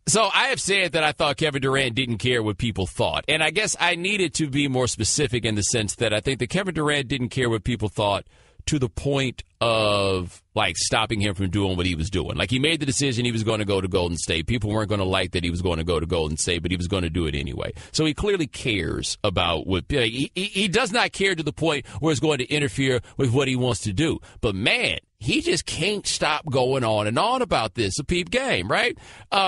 So I have said that I thought Kevin Durant didn't care what people thought. And I guess I needed to be more specific in the sense that I think that Kevin Durant didn't care what people thought to the point of, like, stopping him from doing what he was doing. Like, he made the decision he was going to go to Golden State. People weren't going to like that he was going to go to Golden State, but he was going to do it anyway. So he clearly cares about what he does not care to the point where it's going to interfere with what he wants to do. But, man, he just can't stop going on and on about this. A peep game, right?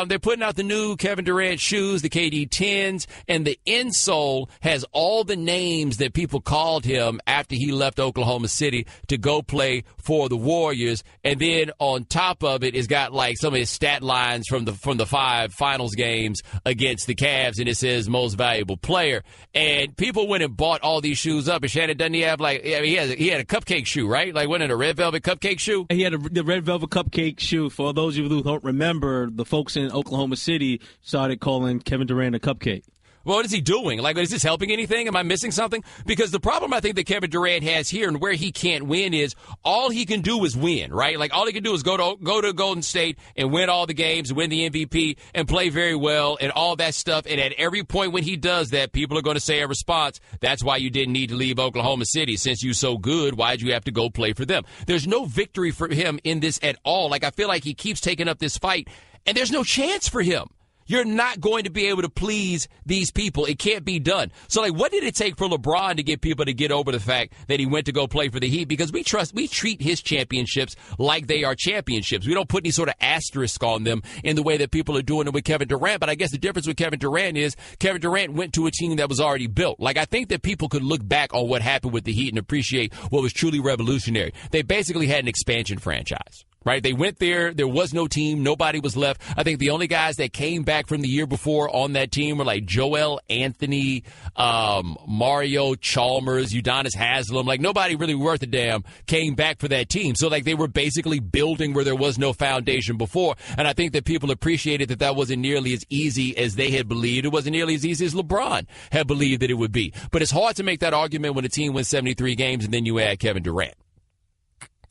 They're putting out the new Kevin Durant shoes, the KD 10s, and the insole has all the names that people called him after he left Oklahoma City to go play for the Warriors. And then on top of it, it's got like some of his stat lines from the 5 finals games against the Cavs, and it says most valuable player. And people went and bought all these shoes up. And Shannon, doesn't he have he had a cupcake shoe, right? Like, wasn't it a red velvet cupcake shoe? He had the red velvet cupcake shoe. For those of you who don't remember, the folks in Oklahoma City started calling Kevin Durant a cupcake. Well, what is he doing? Like, is this helping anything? Am I missing something? Because the problem I think that Kevin Durant has here and where he can't win is all he can do is win, right? Like, all he can do is go to Golden State and win all the games, win the MVP, and play very well and all that stuff. And at every point when he does that, people are going to say a response, that's why you didn't need to leave Oklahoma City. Since you're so good, why'd you have to go play for them? There's no victory for him in this at all. Like, I feel like he keeps taking up this fight, and there's no chance for him. You're not going to be able to please these people. It can't be done. So, like, what did it take for LeBron to get people to get over the fact that he went to go play for the Heat? Because we treat his championships like they are championships. We don't put any sort of asterisk on them in the way that people are doing it with Kevin Durant. But I guess the difference with Kevin Durant is Kevin Durant went to a team that was already built. Like, I think that people could look back on what happened with the Heat and appreciate what was truly revolutionary. They basically had an expansion franchise. Right? They went there. There was no team. Nobody was left. I think the only guys that came back from the year before on that team were like Joel Anthony, Mario Chalmers, Udonis Haslem. Like, nobody really worth a damn came back for that team. So, like, they were basically building where there was no foundation before. And I think that people appreciated that that wasn't nearly as easy as they had believed. It wasn't nearly as easy as LeBron had believed that it would be. But it's hard to make that argument when a team wins 73 games and then you add Kevin Durant.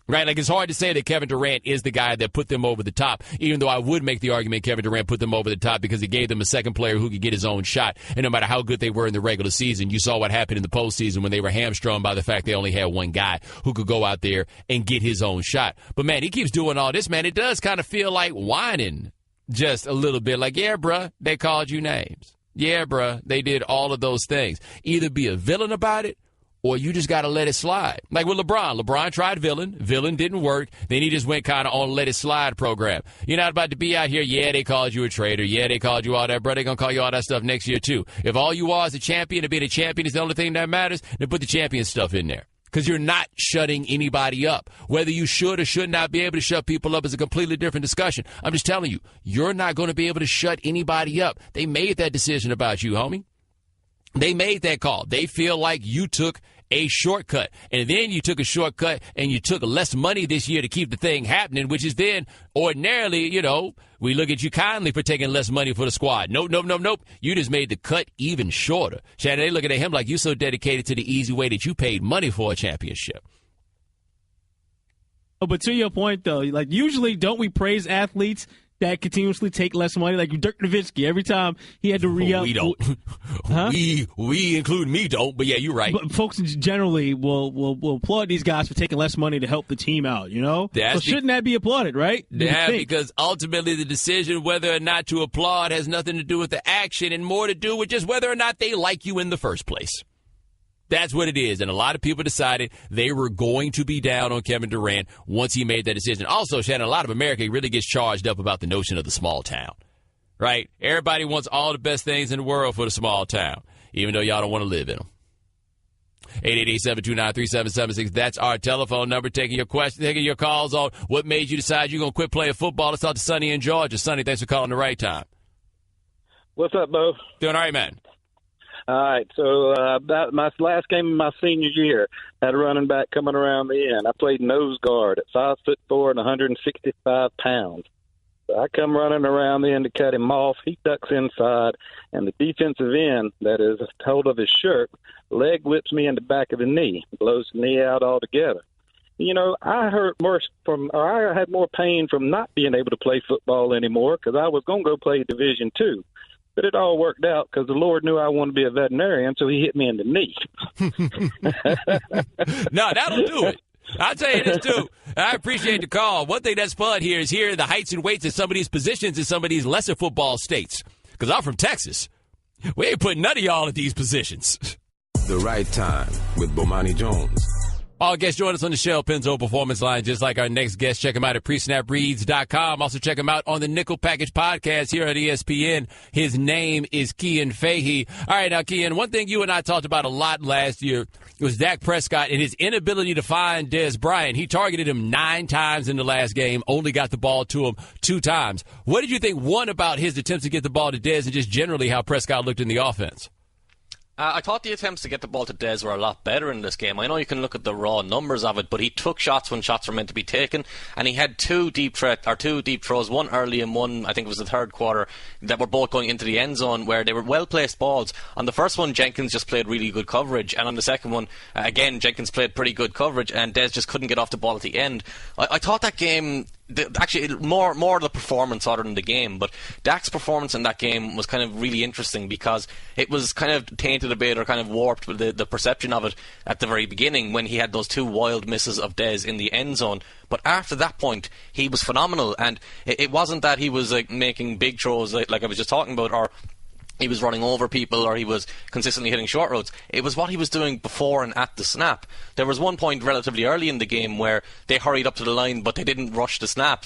Right, like, it's hard to say that Kevin Durant is the guy that put them over the top, even though I would make the argument Kevin Durant put them over the top because he gave them a second player who could get his own shot. And no matter how good they were in the regular season, you saw what happened in the postseason when they were hamstrung by the fact they only had one guy who could go out there and get his own shot. But, man, he keeps doing all this, man. It does kind of feel like whining just a little bit. Like, yeah, bruh, they called you names. Yeah, bruh, they did all of those things. Either be a villain about it, or you just got to let it slide. Like with LeBron. LeBron tried villain. Villain didn't work. Then he just went kind of on let it slide program. You're not about to be out here, yeah, they called you a traitor. Yeah, they called you all that, bro. They're going to call you all that stuff next year, too. If all you are is a champion, and being a champion is the only thing that matters, then put the champion stuff in there. Because you're not shutting anybody up. Whether you should or should not be able to shut people up is a completely different discussion. I'm just telling you, you're not going to be able to shut anybody up. They made that decision about you, homie. They made that call. They feel like you took a shortcut. And then you took a shortcut and you took less money this year to keep the thing happening, which is then ordinarily, you know, we look at you kindly for taking less money for the squad. Nope. You just made the cut even shorter. Shannon, they looking at him like you so dedicated to the easy way that you paid money for a championship. Oh, but to your point, though, like usually don't we praise athletes that continuously take less money, like Dirk Nowitzki? Every time he had to re-up. We don't. Huh? We include me don't, but yeah, you're right. But folks generally will applaud these guys for taking less money to help the team out, you know? So shouldn't that be applauded, right? Yeah, because ultimately the decision whether or not to applaud has nothing to do with the action and more to do with just whether or not they like you in the first place. That's what it is. And a lot of people decided they were going to be down on Kevin Durant once he made that decision. Also, Shannon, a lot of America really gets charged up about the notion of the small town, right? Everybody wants all the best things in the world for the small town, even though y'all don't want to live in them. 888-729-3776. That's our telephone number. Taking your questions, taking your calls on what made you decide you're going to quit playing football. Let's talk to Sonny in Georgia. Sonny, thanks for calling the right time. What's up, Bo? Doing all right, man. All right, so about my last game of my senior year, I had a running back coming around the end. I played nose guard at 5'4" and 165 pounds. So I come running around the end to cut him off. He ducks inside, and the defensive end, that is hold of his shirt, leg whips me in the back of the knee, blows the knee out altogether. You know, I had more pain from not being able to play football anymore because I was going to go play Division II. But it all worked out because the Lord knew I wanted to be a veterinarian, so he hit me in the knee. No, that'll do it. I'll tell you this, too. I appreciate the call. One thing that's fun here is hearing the heights and weights of some of these positions in some of these lesser football states. Because I'm from Texas. We ain't putting none of y'all in these positions. The Right Time with Bomani Jones. All guests join us on the Shell Pennzoil Performance Line, just like our next guest. Check him out at presnapreads.com. Also check him out on the Nickel Package podcast here at ESPN. His name is Kian Fahey. All right, now, Kian, one thing you and I talked about a lot last year was Dak Prescott and his inability to find Dez Bryant. He targeted him 9 times in the last game, only got the ball to him 2 times. What did you think, one, about his attempts to get the ball to Dez and just generally how Prescott looked in the offense? I thought the attempts to get the ball to Dez were a lot better in this game. I know you can look at the raw numbers of it, but he took shots when shots were meant to be taken, and he had 2 deep throws, one early and one, I think it was the third quarter, that were both going into the end zone where they were well-placed balls. On the first one, Jenkins just played really good coverage, and on the second one, again, Jenkins played pretty good coverage, and Dez just couldn't get off the ball at the end. I thought that game, actually more the performance other than the game, but Dak's performance in that game was kind of really interesting because it was kind of tainted a bit or kind of warped with the perception of it at the very beginning when he had those 2 wild misses of Dez in the end zone. But after that point, he was phenomenal, and it wasn't that he was like making big throws like I was just talking about, or he was running over people, or he was consistently hitting short roads. It was what he was doing before and at the snap. There was one point relatively early in the game where they hurried up to the line, but they didn't rush the snap.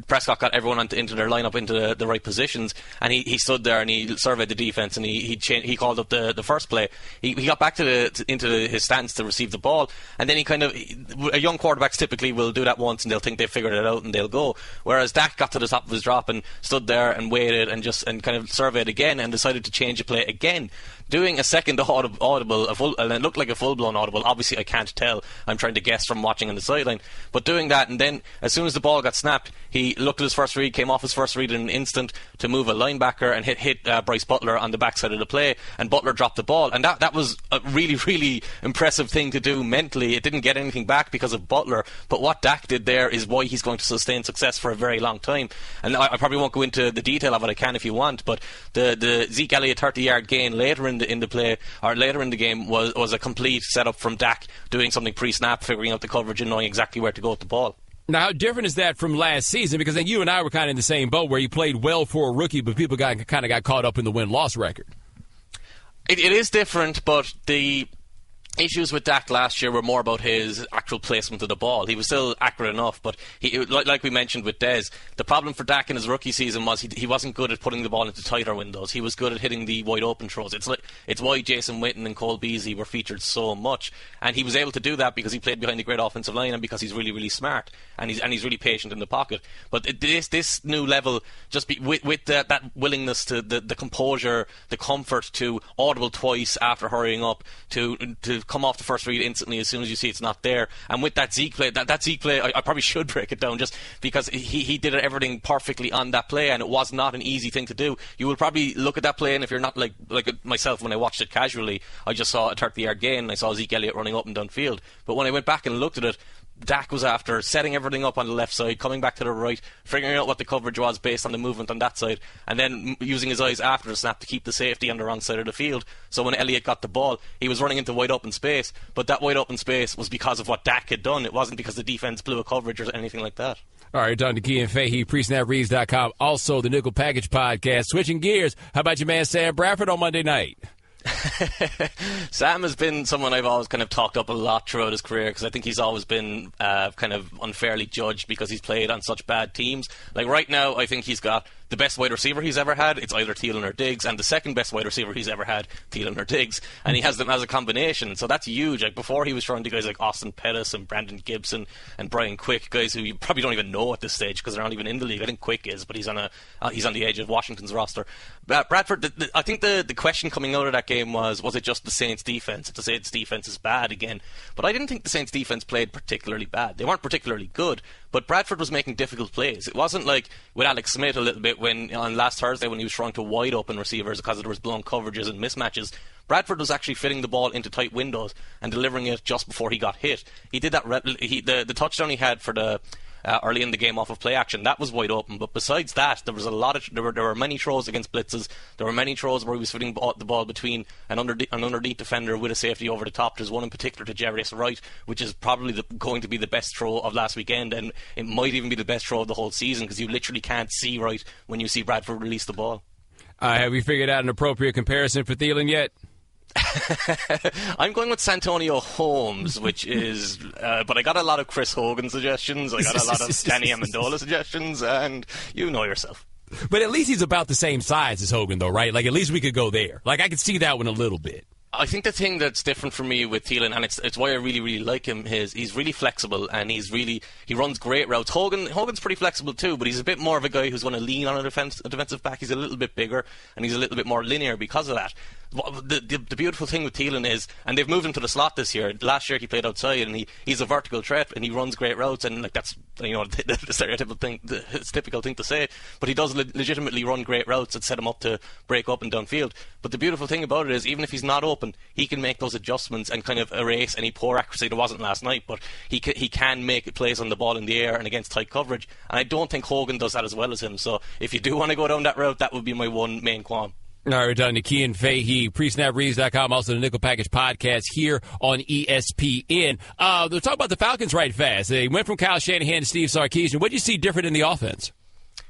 Prescott got everyone into their lineup into the right positions, and he stood there and he surveyed the defense, and he called up the first play. He got back into his stance to receive the ball, and then a young quarterbacks typically will do that once and they'll think they've figured it out and they'll go. Whereas Dak got to the top of his drop and stood there and waited and kind of surveyed again and decided to change the play again, doing a second audible, and it looked like a full-blown audible. Obviously I can't tell, I'm trying to guess from watching on the sideline, but doing that, and then as soon as the ball got snapped, he looked at his first read, came off his first read in an instant to move a linebacker and hit Bryce Butler on the backside of the play, and Butler dropped the ball, and that was a really, really impressive thing to do mentally. It didn't get anything back because of Butler, but what Dak did there is why he's going to sustain success for a very long time. And I probably won't go into the detail of it, I can if you want, but the Zeke Elliott 30-yard gain later in the play, or later in the game, was a complete setup from Dak doing something pre-snap, figuring out the coverage and knowing exactly where to go with the ball. Now, how different is that from last season? Because then you and I were kind of in the same boat where he played well for a rookie, but people got caught up in the win-loss record. It is different, but the issues with Dak last year were more about his actual placement of the ball. He was still accurate enough, but like we mentioned with Dez, the problem for Dak in his rookie season was he wasn't good at putting the ball into tighter windows. He was good at hitting the wide open throws. It's why Jason Witten and Cole Beasley were featured so much, and he was able to do that because he played behind a great offensive line and because he's really, really smart and he's really patient in the pocket. But this new level, just with that willingness to the composure, the comfort to audible twice after hurrying up, to come off the first read instantly as soon as you see it's not there. And with that Zeke play, that Zeke play, I probably should break it down just because he did everything perfectly on that play, and it was not an easy thing to do. You will probably look at that play, and if you're not like myself, when I watched it casually, I just saw a 30-yard gain and I saw Zeke Elliott running up and downfield. But when I went back and looked at it, Dak was after setting everything up on the left side, coming back to the right, figuring out what the coverage was based on the movement on that side, and then using his eyes after the snap to keep the safety on the wrong side of the field. So when Elliott got the ball, he was running into wide open space, but that wide open space was because of what Dak had done. It wasn't because the defense blew a coverage or anything like that. All right, Don DeKey and Fahey, PreSnapReads.com, also the Nickel Package Podcast. Switching gears, how about your man Sam Bradford on Monday night? Sam has been someone I've always kind of talked up a lot throughout his career because I think he's always been kind of unfairly judged because he's played on such bad teams. Like right now, I think he's got the best wide receiver he's ever had. It's either Thielen or Diggs, and the second best wide receiver he's ever had, Thielen or Diggs, and he has them as a combination. So that's huge. Like before, he was throwing to guys like Austin Pettis and Brandon Gibson and Brian Quick, guys who you probably don't even know at this stage because they're not even in the league. I think Quick is, but he's on the edge of Washington's roster. Bradford, I think the question coming out of that game was it just the Saints defense? The Saints defense is bad again, but I didn't think the Saints defense played particularly bad. They weren't particularly good, but Bradford was making difficult plays. It wasn't like with Alex Smith a little bit when on last Thursday when he was throwing to wide open receivers because there was blown coverages and mismatches. Bradford was actually fitting the ball into tight windows and delivering it just before he got hit. He did that. The touchdown he had for the early in the game off of play action, that was wide open. But besides that, there was there were many throws against blitzes. There were many throws where he was fitting the ball between an underneath defender with a safety over the top. There's one in particular to Jarius Wright, which is probably going to be the best throw of last weekend, and it might even be the best throw of the whole season because you literally can't see Wright when you see Bradford release the ball. Have you figured out an appropriate comparison for Thielen yet? I'm going with Santonio Holmes, which is but I got a lot of Chris Hogan suggestions, I got a lot of Danny Amendola suggestions, and you know yourself. But at least he's about the same size as Hogan, though, right? Like, at least we could go there. Like, I could see that one a little bit. I think the thing that's different for me with Thielen, and it's why I really, really like him, is he's really flexible and he runs great routes. Hogan's pretty flexible too, but he's a bit more of a guy who's going to lean on a defensive back. He's a little bit bigger and he's a little bit more linear because of that. the beautiful thing with Thielen is, and they've moved him to the slot this year. Last year he played outside, and he's a vertical threat, and he runs great routes, and like that's the stereotypical thing, it's typical thing to say, but he does legitimately run great routes that set him up to break up and downfield. But the beautiful thing about it is, even if he's not open, he can make those adjustments and kind of erase any poor accuracy. There wasn't last night, but he can make plays on the ball in the air and against tight coverage, and I don't think Hogan does that as well as him. So if you do want to go down that route, that would be my one main qualm. All right, we're done to Kean Fahey, presnapreads.com, also the Nickel Package podcast here on ESPN. They'll talk about the Falcons right fast. They went from Kyle Shanahan to Steve Sarkisian. What do you see different in the offense?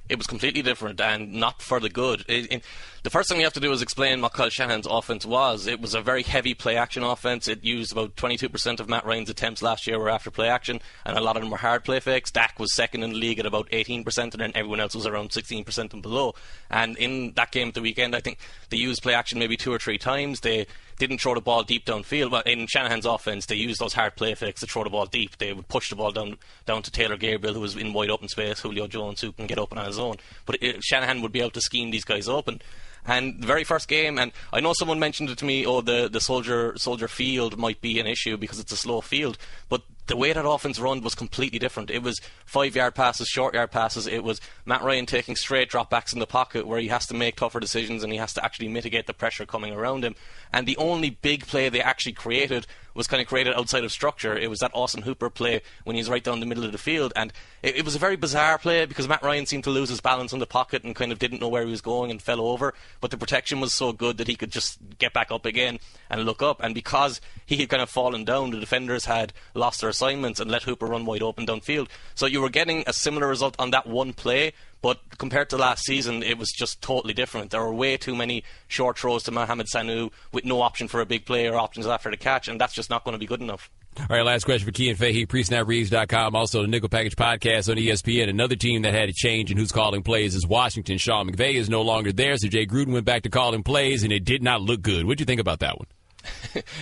It was completely different and not for the good. The first thing you have to do is explain what Kyle Shanahan's offense was. It was a very heavy play-action offense. It used about 22% of Matt Ryan's attempts last year were after play-action, and a lot of them were hard play fakes. Dak was second in the league at about 18%, and then everyone else was around 16% and below. And in that game at the weekend, I think they used play-action maybe 2 or 3 times. They didn't throw the ball deep downfield. But in Shanahan's offense, they used those hard play fakes to throw the ball deep. They would push the ball down to Taylor Gabriel, who was in wide open space, Julio Jones, who can get open on his own. But Shanahan would be able to scheme these guys open. And the very first game, and I know someone mentioned it to me, the Soldier Field might be an issue because it's a slow field, but the way that offense run was completely different. It was 5-yard passes, short-yard passes. It was Matt Ryan taking straight dropbacks in the pocket where he has to make tougher decisions and he has to actually mitigate the pressure coming around him. And the only big play they actually created was kind of created outside of structure. It was that Austin Hooper play when he's right down the middle of the field. And it was a very bizarre play because Matt Ryan seemed to lose his balance in the pocket and kind of didn't know where he was going and fell over. But the protection was so good that he could just get back up again and look up. And because he had kind of fallen down, the defenders had lost their assignments and let Hooper run wide open downfield. So you were getting a similar result on that one play, but compared to last season, it was just totally different. There were way too many short throws to Mohamed Sanu with no option for a big play or options after the catch, and that's just not going to be good enough. All right, last question for Kean Fahey, presnapreads.com, also the Nickel Package podcast on ESPN. Another team that had a change in who's calling plays is Washington. Sean McVay is no longer there, so Jay Gruden went back to calling plays, and it did not look good. What do you think about that one?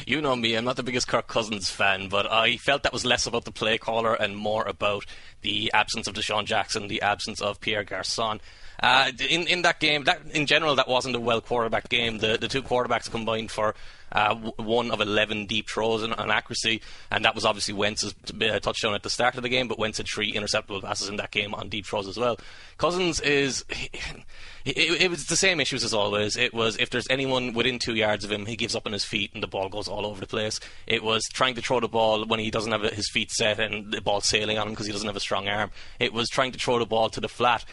You know me, I'm not the biggest Kirk Cousins fan, but I felt that was less about the play caller and more about the absence of Deshaun Jackson, the absence of Pierre Garçon. In that game, in general, that wasn't a well quarterback game. The two quarterbacks combined for 1 of 11 deep throws on accuracy, and that was obviously Wentz's touchdown at the start of the game, but Wentz had 3 interceptable passes in that game on deep throws as well. Cousins is... It was the same issues as always. It was if there's anyone within 2 yards of him, he gives up on his feet and the ball goes all over the place. It was trying to throw the ball when he doesn't have his feet set and the ball sailing on him because he doesn't have a strong arm. It was trying to throw the ball to the flat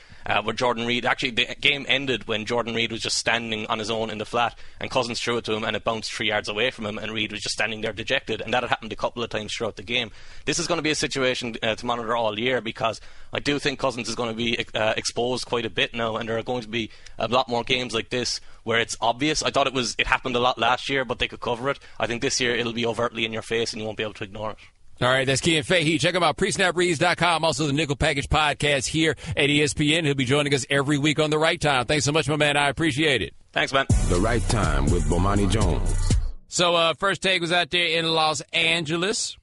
where Jordan Reed... Actually, the game ended when Jordan Reed was just standing on his own in the flat and Cousins threw it to him and it bounced 3 yards away from him and Reed was just standing there dejected, and that had happened a couple of times throughout the game. This is going to be a situation to monitor all year because I do think Cousins is going to be exposed quite a bit now, and there are going to be a lot more games like this where it's obvious. I thought it happened a lot last year, but they could cover it. I think this year it'll be overtly in your face and you won't be able to ignore it. All right, that's Kean Fahey. Check him out, presnapreads.com, also the Nickel Package podcast here at ESPN. He'll be joining us every week on The Right Time. Thanks so much, my man. I appreciate it. Thanks, man. The Right Time with Bomani Jones. So, First Take was out there in Los Angeles.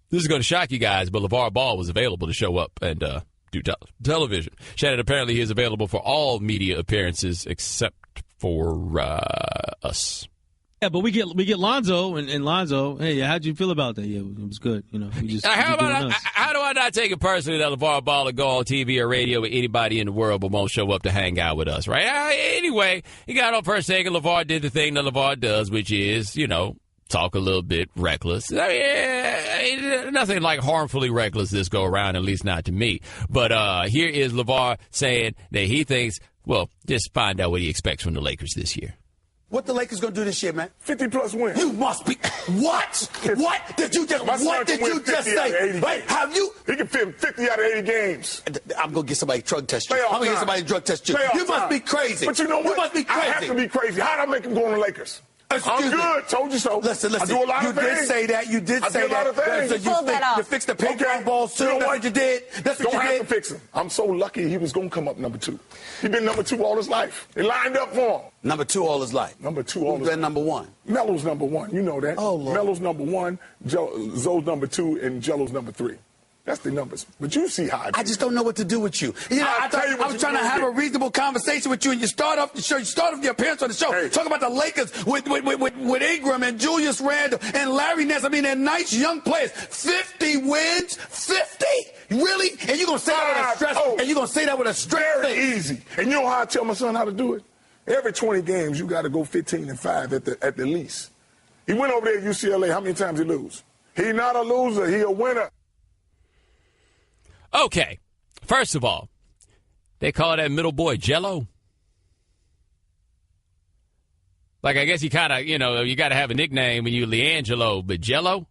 This is going to shock you guys, but LeVar Ball was available to show up and do television. Shannon, apparently he is available for all media appearances except for us. Yeah, but we get Lonzo and Lonzo. Hey, how'd you feel about that? Yeah, it was good. You know, how do I not take it personally that LeVar Ball will go on TV or radio with anybody in the world but won't show up to hang out with us, right? Anyway, he got on First Take and LeVar did the thing that LeVar does, which is, talk a little bit reckless. Nothing like harmfully reckless this go around, at least not to me. But here is LeVar saying that he thinks, just find out what he expects from the Lakers this year. What the Lakers gonna do this year, man? 50+ wins. You must be what? What did you just say? Wait, have you? He can fit 50 out of 80 games. I'm gonna get somebody to drug test you. I'm gonna get somebody to drug test you. You must be crazy. But you know what? You must be crazy. I have to be crazy. How'd I make him go on the Lakers? I'm good. Told you so. Listen. I do a lot of things. You did say that. You did say that. You fixed the ping-pong ball soon. That's what you did. That's what you did. Don't have to fix him. I'm so lucky he was going to come up number 2. He's been number 2 all his life. They lined up for him. Number 2 all his life. Number 2 all his life. Who's number 1? Melo's number 1. You know that. Oh, Lord. Melo's number 1, Zoe's number 2, and Jello's number 3. That's the numbers. But you see how I just don't know what to do with you. You know, I was trying to have a reasonable conversation with you, and you start off the show. You start off your appearance on the show. Talk about the Lakers with Ingram and Julius Randle and Larry Nance. I mean, they're nice young players. 50 wins? 50? Really? And you're going to say that with a stress? And you're going to say that with a stress? Very easy. And you know how I tell my son how to do it? Every 20 games, you got to go 15-5 at the least. He went over there at UCLA. How many times he lose? He not a loser. He a winner. Okay, first of all, they call that middle boy Jello. Like, I guess you kind of, you got to have a nickname when you're LiAngelo, but Jello?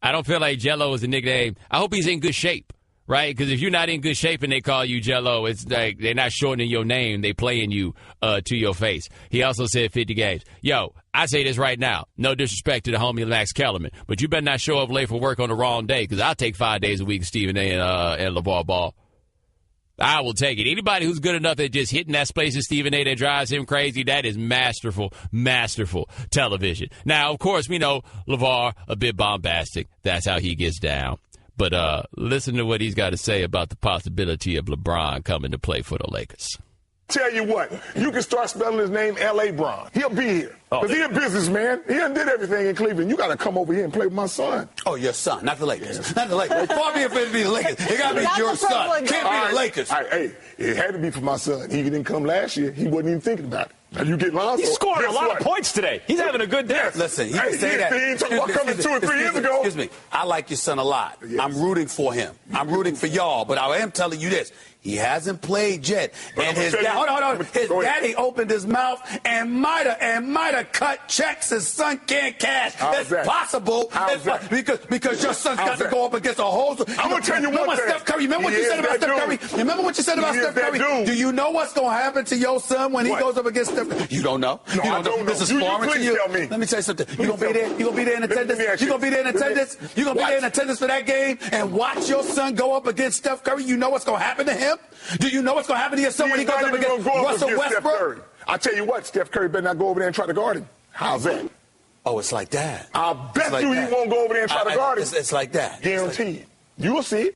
I don't feel like Jello is a nickname. I hope he's in good shape, right? Because if you're not in good shape and they call you Jello, it's like they're not shortening your name. They playing you to your face. He also said 50 games. Yo, I say this right now. No disrespect to the homie Max Kellerman, but you better not show up late for work on the wrong day, because I'll take 5 days a week Stephen A. and LeVar Ball. I will take it. Anybody who's good enough at just hitting that space of Stephen A. that drives him crazy, that is masterful television. Now, of course, we know LeVar a bit bombastic. That's how he gets down. But listen to what he's got to say about the possibility of LeBron coming to play for the Lakers. Tell you what, you can start spelling his name L.A. Bron. He'll be here. Because he's a businessman. He done did everything in Cleveland. You got to come over here and play with my son. Oh, your son, not the Lakers. Not the Lakers. Far be it to be the Lakers. It got to be your son. Can't be the Lakers. Hey, it had to be for my son. He didn't come last year. He wasn't even thinking about it. Now you get Lonzo. He's scoring a lot of points today. He's having a good day. Listen, he can say that. He ain't talking about coming 2 or 3 years ago. Excuse me. I like your son a lot. Yes. I'm rooting for him. I'm rooting for y'all. But I am telling you this. He hasn't played yet. And his daddy opened his mouth and might have cut checks his son can't cash. It's possible. Because your son's got to go up against a whole. I'm going to tell you one thing. Steph Curry. Remember what you said about Steph Curry? Remember what you said about Steph Curry? Do you know what's going to happen to your son when he goes up against Steph Curry? You don't know. No, I don't know. This is foreign to you. Let me tell you something. You're going to be there. You're going to be there in attendance. You're going to be there in attendance. You're going to be there in attendance for that game and watch your son go up against Steph Curry. You know what's going to happen to him? Do you know what's going to happen to your son when he goes up against Russell Westbrook? I tell you what, Steph Curry better not go over there and try to guard him. How's that? Oh, it's like that. I bet you he won't go over there and try to guard him. It's like that. Guaranteed. You will see it.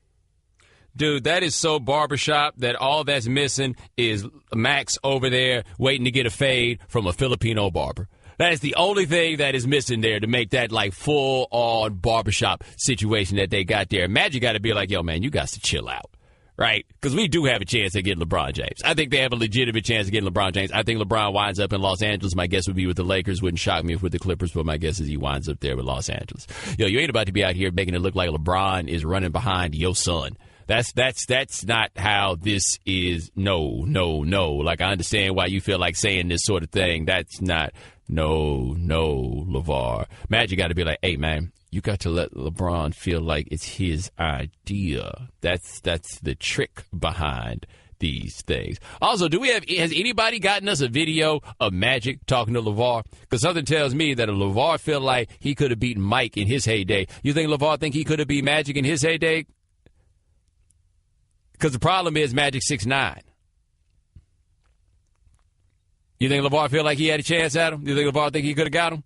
Dude, that is so barbershop that all that's missing is Max over there waiting to get a fade from a Filipino barber. That is the only thing that is missing there to make that like full-on barbershop situation that they got there. Magic got to be like, yo, man, you got to chill out. Right? Because we do have a chance at getting LeBron James. I think they have a legitimate chance of getting LeBron James. I think LeBron winds up in Los Angeles. My guess would be with the Lakers. Wouldn't shock me if with the Clippers, but my guess is he winds up there with Los Angeles. Yo, you ain't about to be out here making it look like LeBron is running behind your son. That's not how this is. No. Like, I understand why you feel like saying this sort of thing. That's not. No, LeVar. Magic got to be like, hey, man. You got to let LeBron feel like it's his idea. That's the trick behind these things. Also, has anybody gotten us a video of Magic talking to LeVar? Because something tells me that if LeVar feel like he could have beaten Mike in his heyday, you think LeVar think he could have beat Magic in his heyday? Because the problem is Magic 6'9". You think LeVar feel like he had a chance at him? You think LeVar think he could have got him?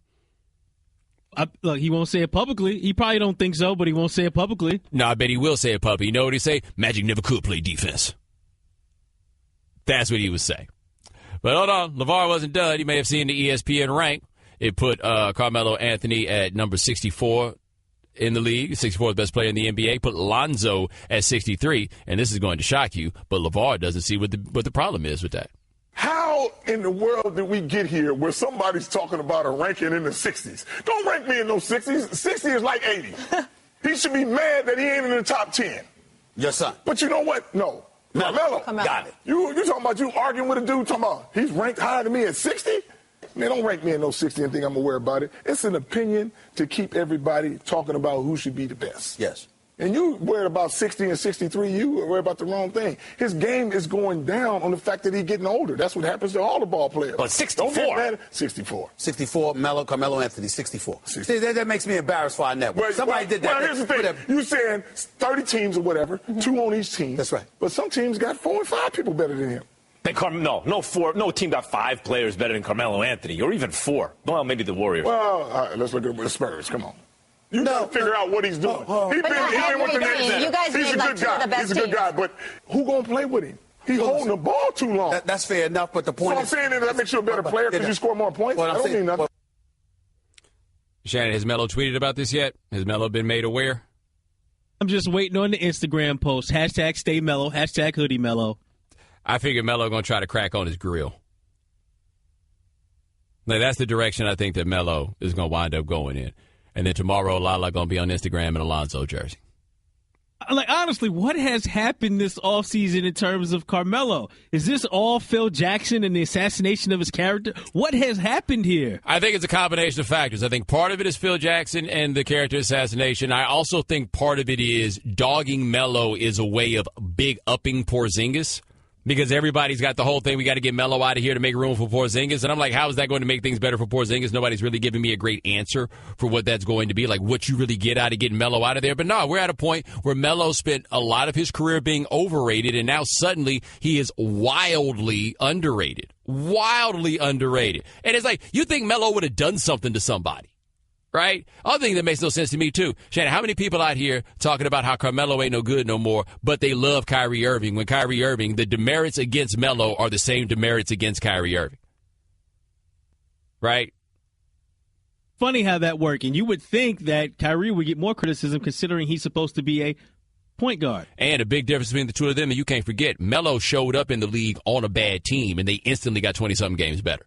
Look, he won't say it publicly. He probably don't think so, but he won't say it publicly. No, I bet he will say it publicly. You know what he say? Magic never could play defense. That's what he would say. But hold on. LeVar wasn't done. You may have seen the ESPN rank. It put Carmelo Anthony at number 64 in the league, 64th best player in the NBA. Put Lonzo at 63, and this is going to shock you, but LeVar doesn't see what the problem is with that. How in the world did we get here where somebody's talking about a ranking in the 60s? Don't rank me in those 60s. 60 is like 80. He should be mad that he ain't in the top 10. Your son. But you know what? No. Carmelo. Got it. You talking about you arguing with a dude talking about he's ranked higher than me at 60? Man, don't rank me in those 60 and think I'm going to worry about it. It's an opinion to keep everybody talking about who should be the best. Yes. And you worried about 60 and 63, you worried about the wrong thing. His game is going down on the fact that he's getting older. That's what happens to all the ball players. But 64. Don't get mad. 64. 64, Carmelo Anthony, 64. See, that makes me embarrassed for our network. Somebody did that. Well, here's the thing. You saying 30 teams or whatever, 2 on each team. That's right. But some teams got 4 and 5 people better than him. No team got 5 players better than Carmelo Anthony, or even 4. Well, maybe the Warriors. Well, let's look at the Spurs. Come on. You got to figure out what he's doing. He been with the Nets. You guys He's a good guy. He's a good guy, but who gonna play with him? He's holding the ball too long. That's fair enough, but the point so is... I'm saying is that makes you a better player because you score more points. I don't mean nothing. Shannon, has Melo tweeted about this yet? Has Melo been made aware? I'm just waiting on the Instagram post. Hashtag stay Melo. Hashtag hoodie Melo. I figure Melo going to try to crack on his grill. Like, that's the direction I think that Melo is going to wind up going in. And then tomorrow, Lala going to be on Instagram in Alonzo jersey. Like, honestly, what has happened this offseason in terms of Carmelo? Is this all Phil Jackson and the assassination of his character? What has happened here? I think it's a combination of factors. I think part of it is Phil Jackson and the character assassination. I also think part of it is dogging Melo is a way of big upping Porzingis. Because everybody's got the whole thing, we got to get Melo out of here to make room for Porzingis. And I'm like, how is that going to make things better for Porzingis? Nobody's really giving me a great answer for what that's going to be, like what you really get out of getting Melo out of there. But no, we're at a point where Melo spent a lot of his career being overrated, and now suddenly he is wildly underrated. Wildly underrated. And it's like, you think Melo would have done something to somebody. Right? Other thing that makes no sense to me, too. Shannon, how many people out here talking about how Carmelo ain't no good no more, but they love Kyrie Irving, when Kyrie Irving, the demerits against Melo are the same demerits against Kyrie Irving? Right? Funny how that works. And you would think that Kyrie would get more criticism considering he's supposed to be a point guard. And a big difference between the two of them, and you can't forget, Melo showed up in the league on a bad team, and they instantly got 20-something games better.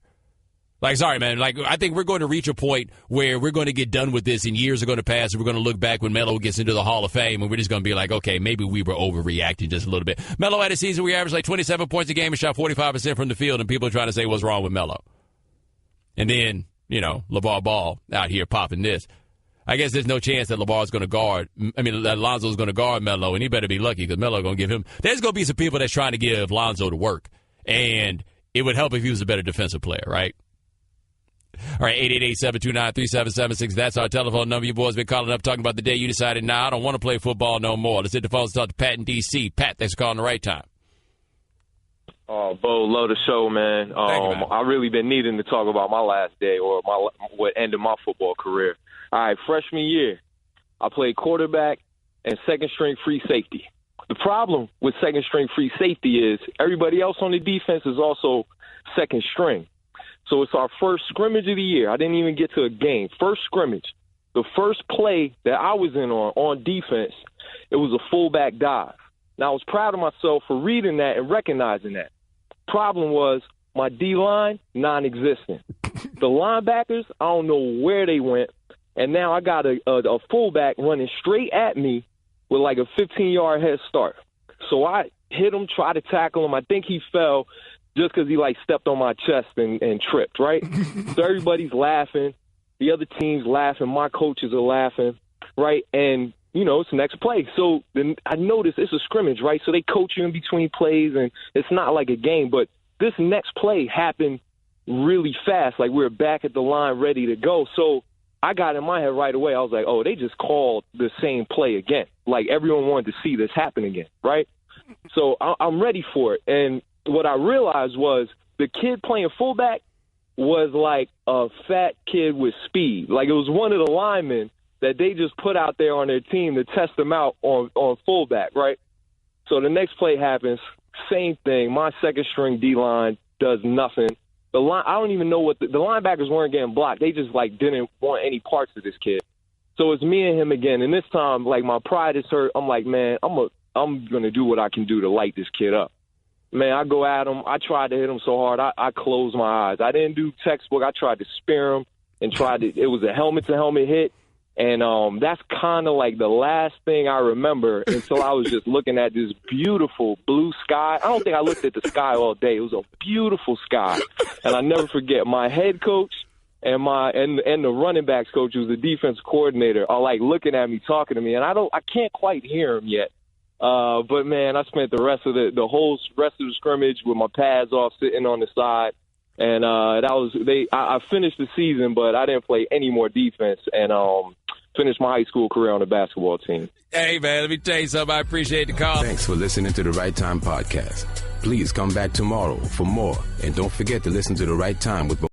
Like, sorry, man. Like, I think we're going to reach a point where we're going to get done with this and years are going to pass and we're going to look back when Melo gets into the Hall of Fame and we're just going to be like, okay, maybe we were overreacting just a little bit. Melo had a season where he averaged like 27 points a game and shot 45% from the field, and people are trying to say what's wrong with Melo. And then, you know, LeVar Ball out here popping this. I guess there's no chance that Alonzo's going to guard Melo, and he better be lucky because Melo going to give him. There's going to be some people that's trying to give Lonzo to work, and it would help if he was a better defensive player, right? All right, 888-729-3776. That's our telephone number. You boys been calling up talking about the day you decided, nah, I don't want to play football no more. Let's hit the phone and talk to Pat in D.C. Pat, thanks for calling the right time. Oh, Bo, love the show, man. I really been needing to talk about my last day or what ended my football career. All right, freshman year, I played quarterback and second-string free safety. The problem with second-string free safety is everybody else on the defense is also second string. So it's our first scrimmage of the year. I didn't even get to a game. First scrimmage. The first play that I was in on defense, it was a fullback dive. Now, I was proud of myself for reading that and recognizing that. Problem was my D-line, non-existent. The linebackers, I don't know where they went. And now I got a fullback running straight at me with like a 15-yard head start. So I hit him, tried to tackle him. I think he fell just because he, like, stepped on my chest and tripped, right? So everybody's laughing. The other team's laughing. My coaches are laughing, right? And, you know, it's the next play. So then I noticed it's a scrimmage, right? So they coach you in between plays, and it's not like a game. But this next play happened really fast. Like, we were back at the line ready to go. So I got in my head right away. I was like, oh, they just called the same play again. Like, everyone wanted to see this happen again, right? So I'm ready for it. And what I realized was the kid playing fullback was like a fat kid with speed. Like, it was one of the linemen that they just put out there on their team to test them out on fullback, right? So the next play happens, same thing. My second-string D-line does nothing. I don't even know what the linebackers weren't getting blocked. They just, like, didn't want any parts of this kid. So it's me and him again. And this time, like, my pride is hurt. I'm like, man, I'm going to do what I can do to light this kid up. Man, I go at him. I tried to hit him so hard, I closed my eyes. I didn't do textbook. I tried to spear him and it was a helmet-to-helmet hit. And that's kind of like the last thing I remember until I was just looking at this beautiful blue sky. I don't think I looked at the sky all day. It was a beautiful sky. And I never forget, my head coach and the running backs coach, who's the defense coordinator, are like looking at me, talking to me. And I can't quite hear him yet. But man, I spent the rest of the whole rest of the scrimmage with my pads off, sitting on the side, and I finished the season, but I didn't play any more defense, and finished my high school career on the basketball team. Hey man, let me tell you something. I appreciate the call. Thanks for listening to the Right Time Podcast. Please come back tomorrow for more, and don't forget to listen to the Right Time with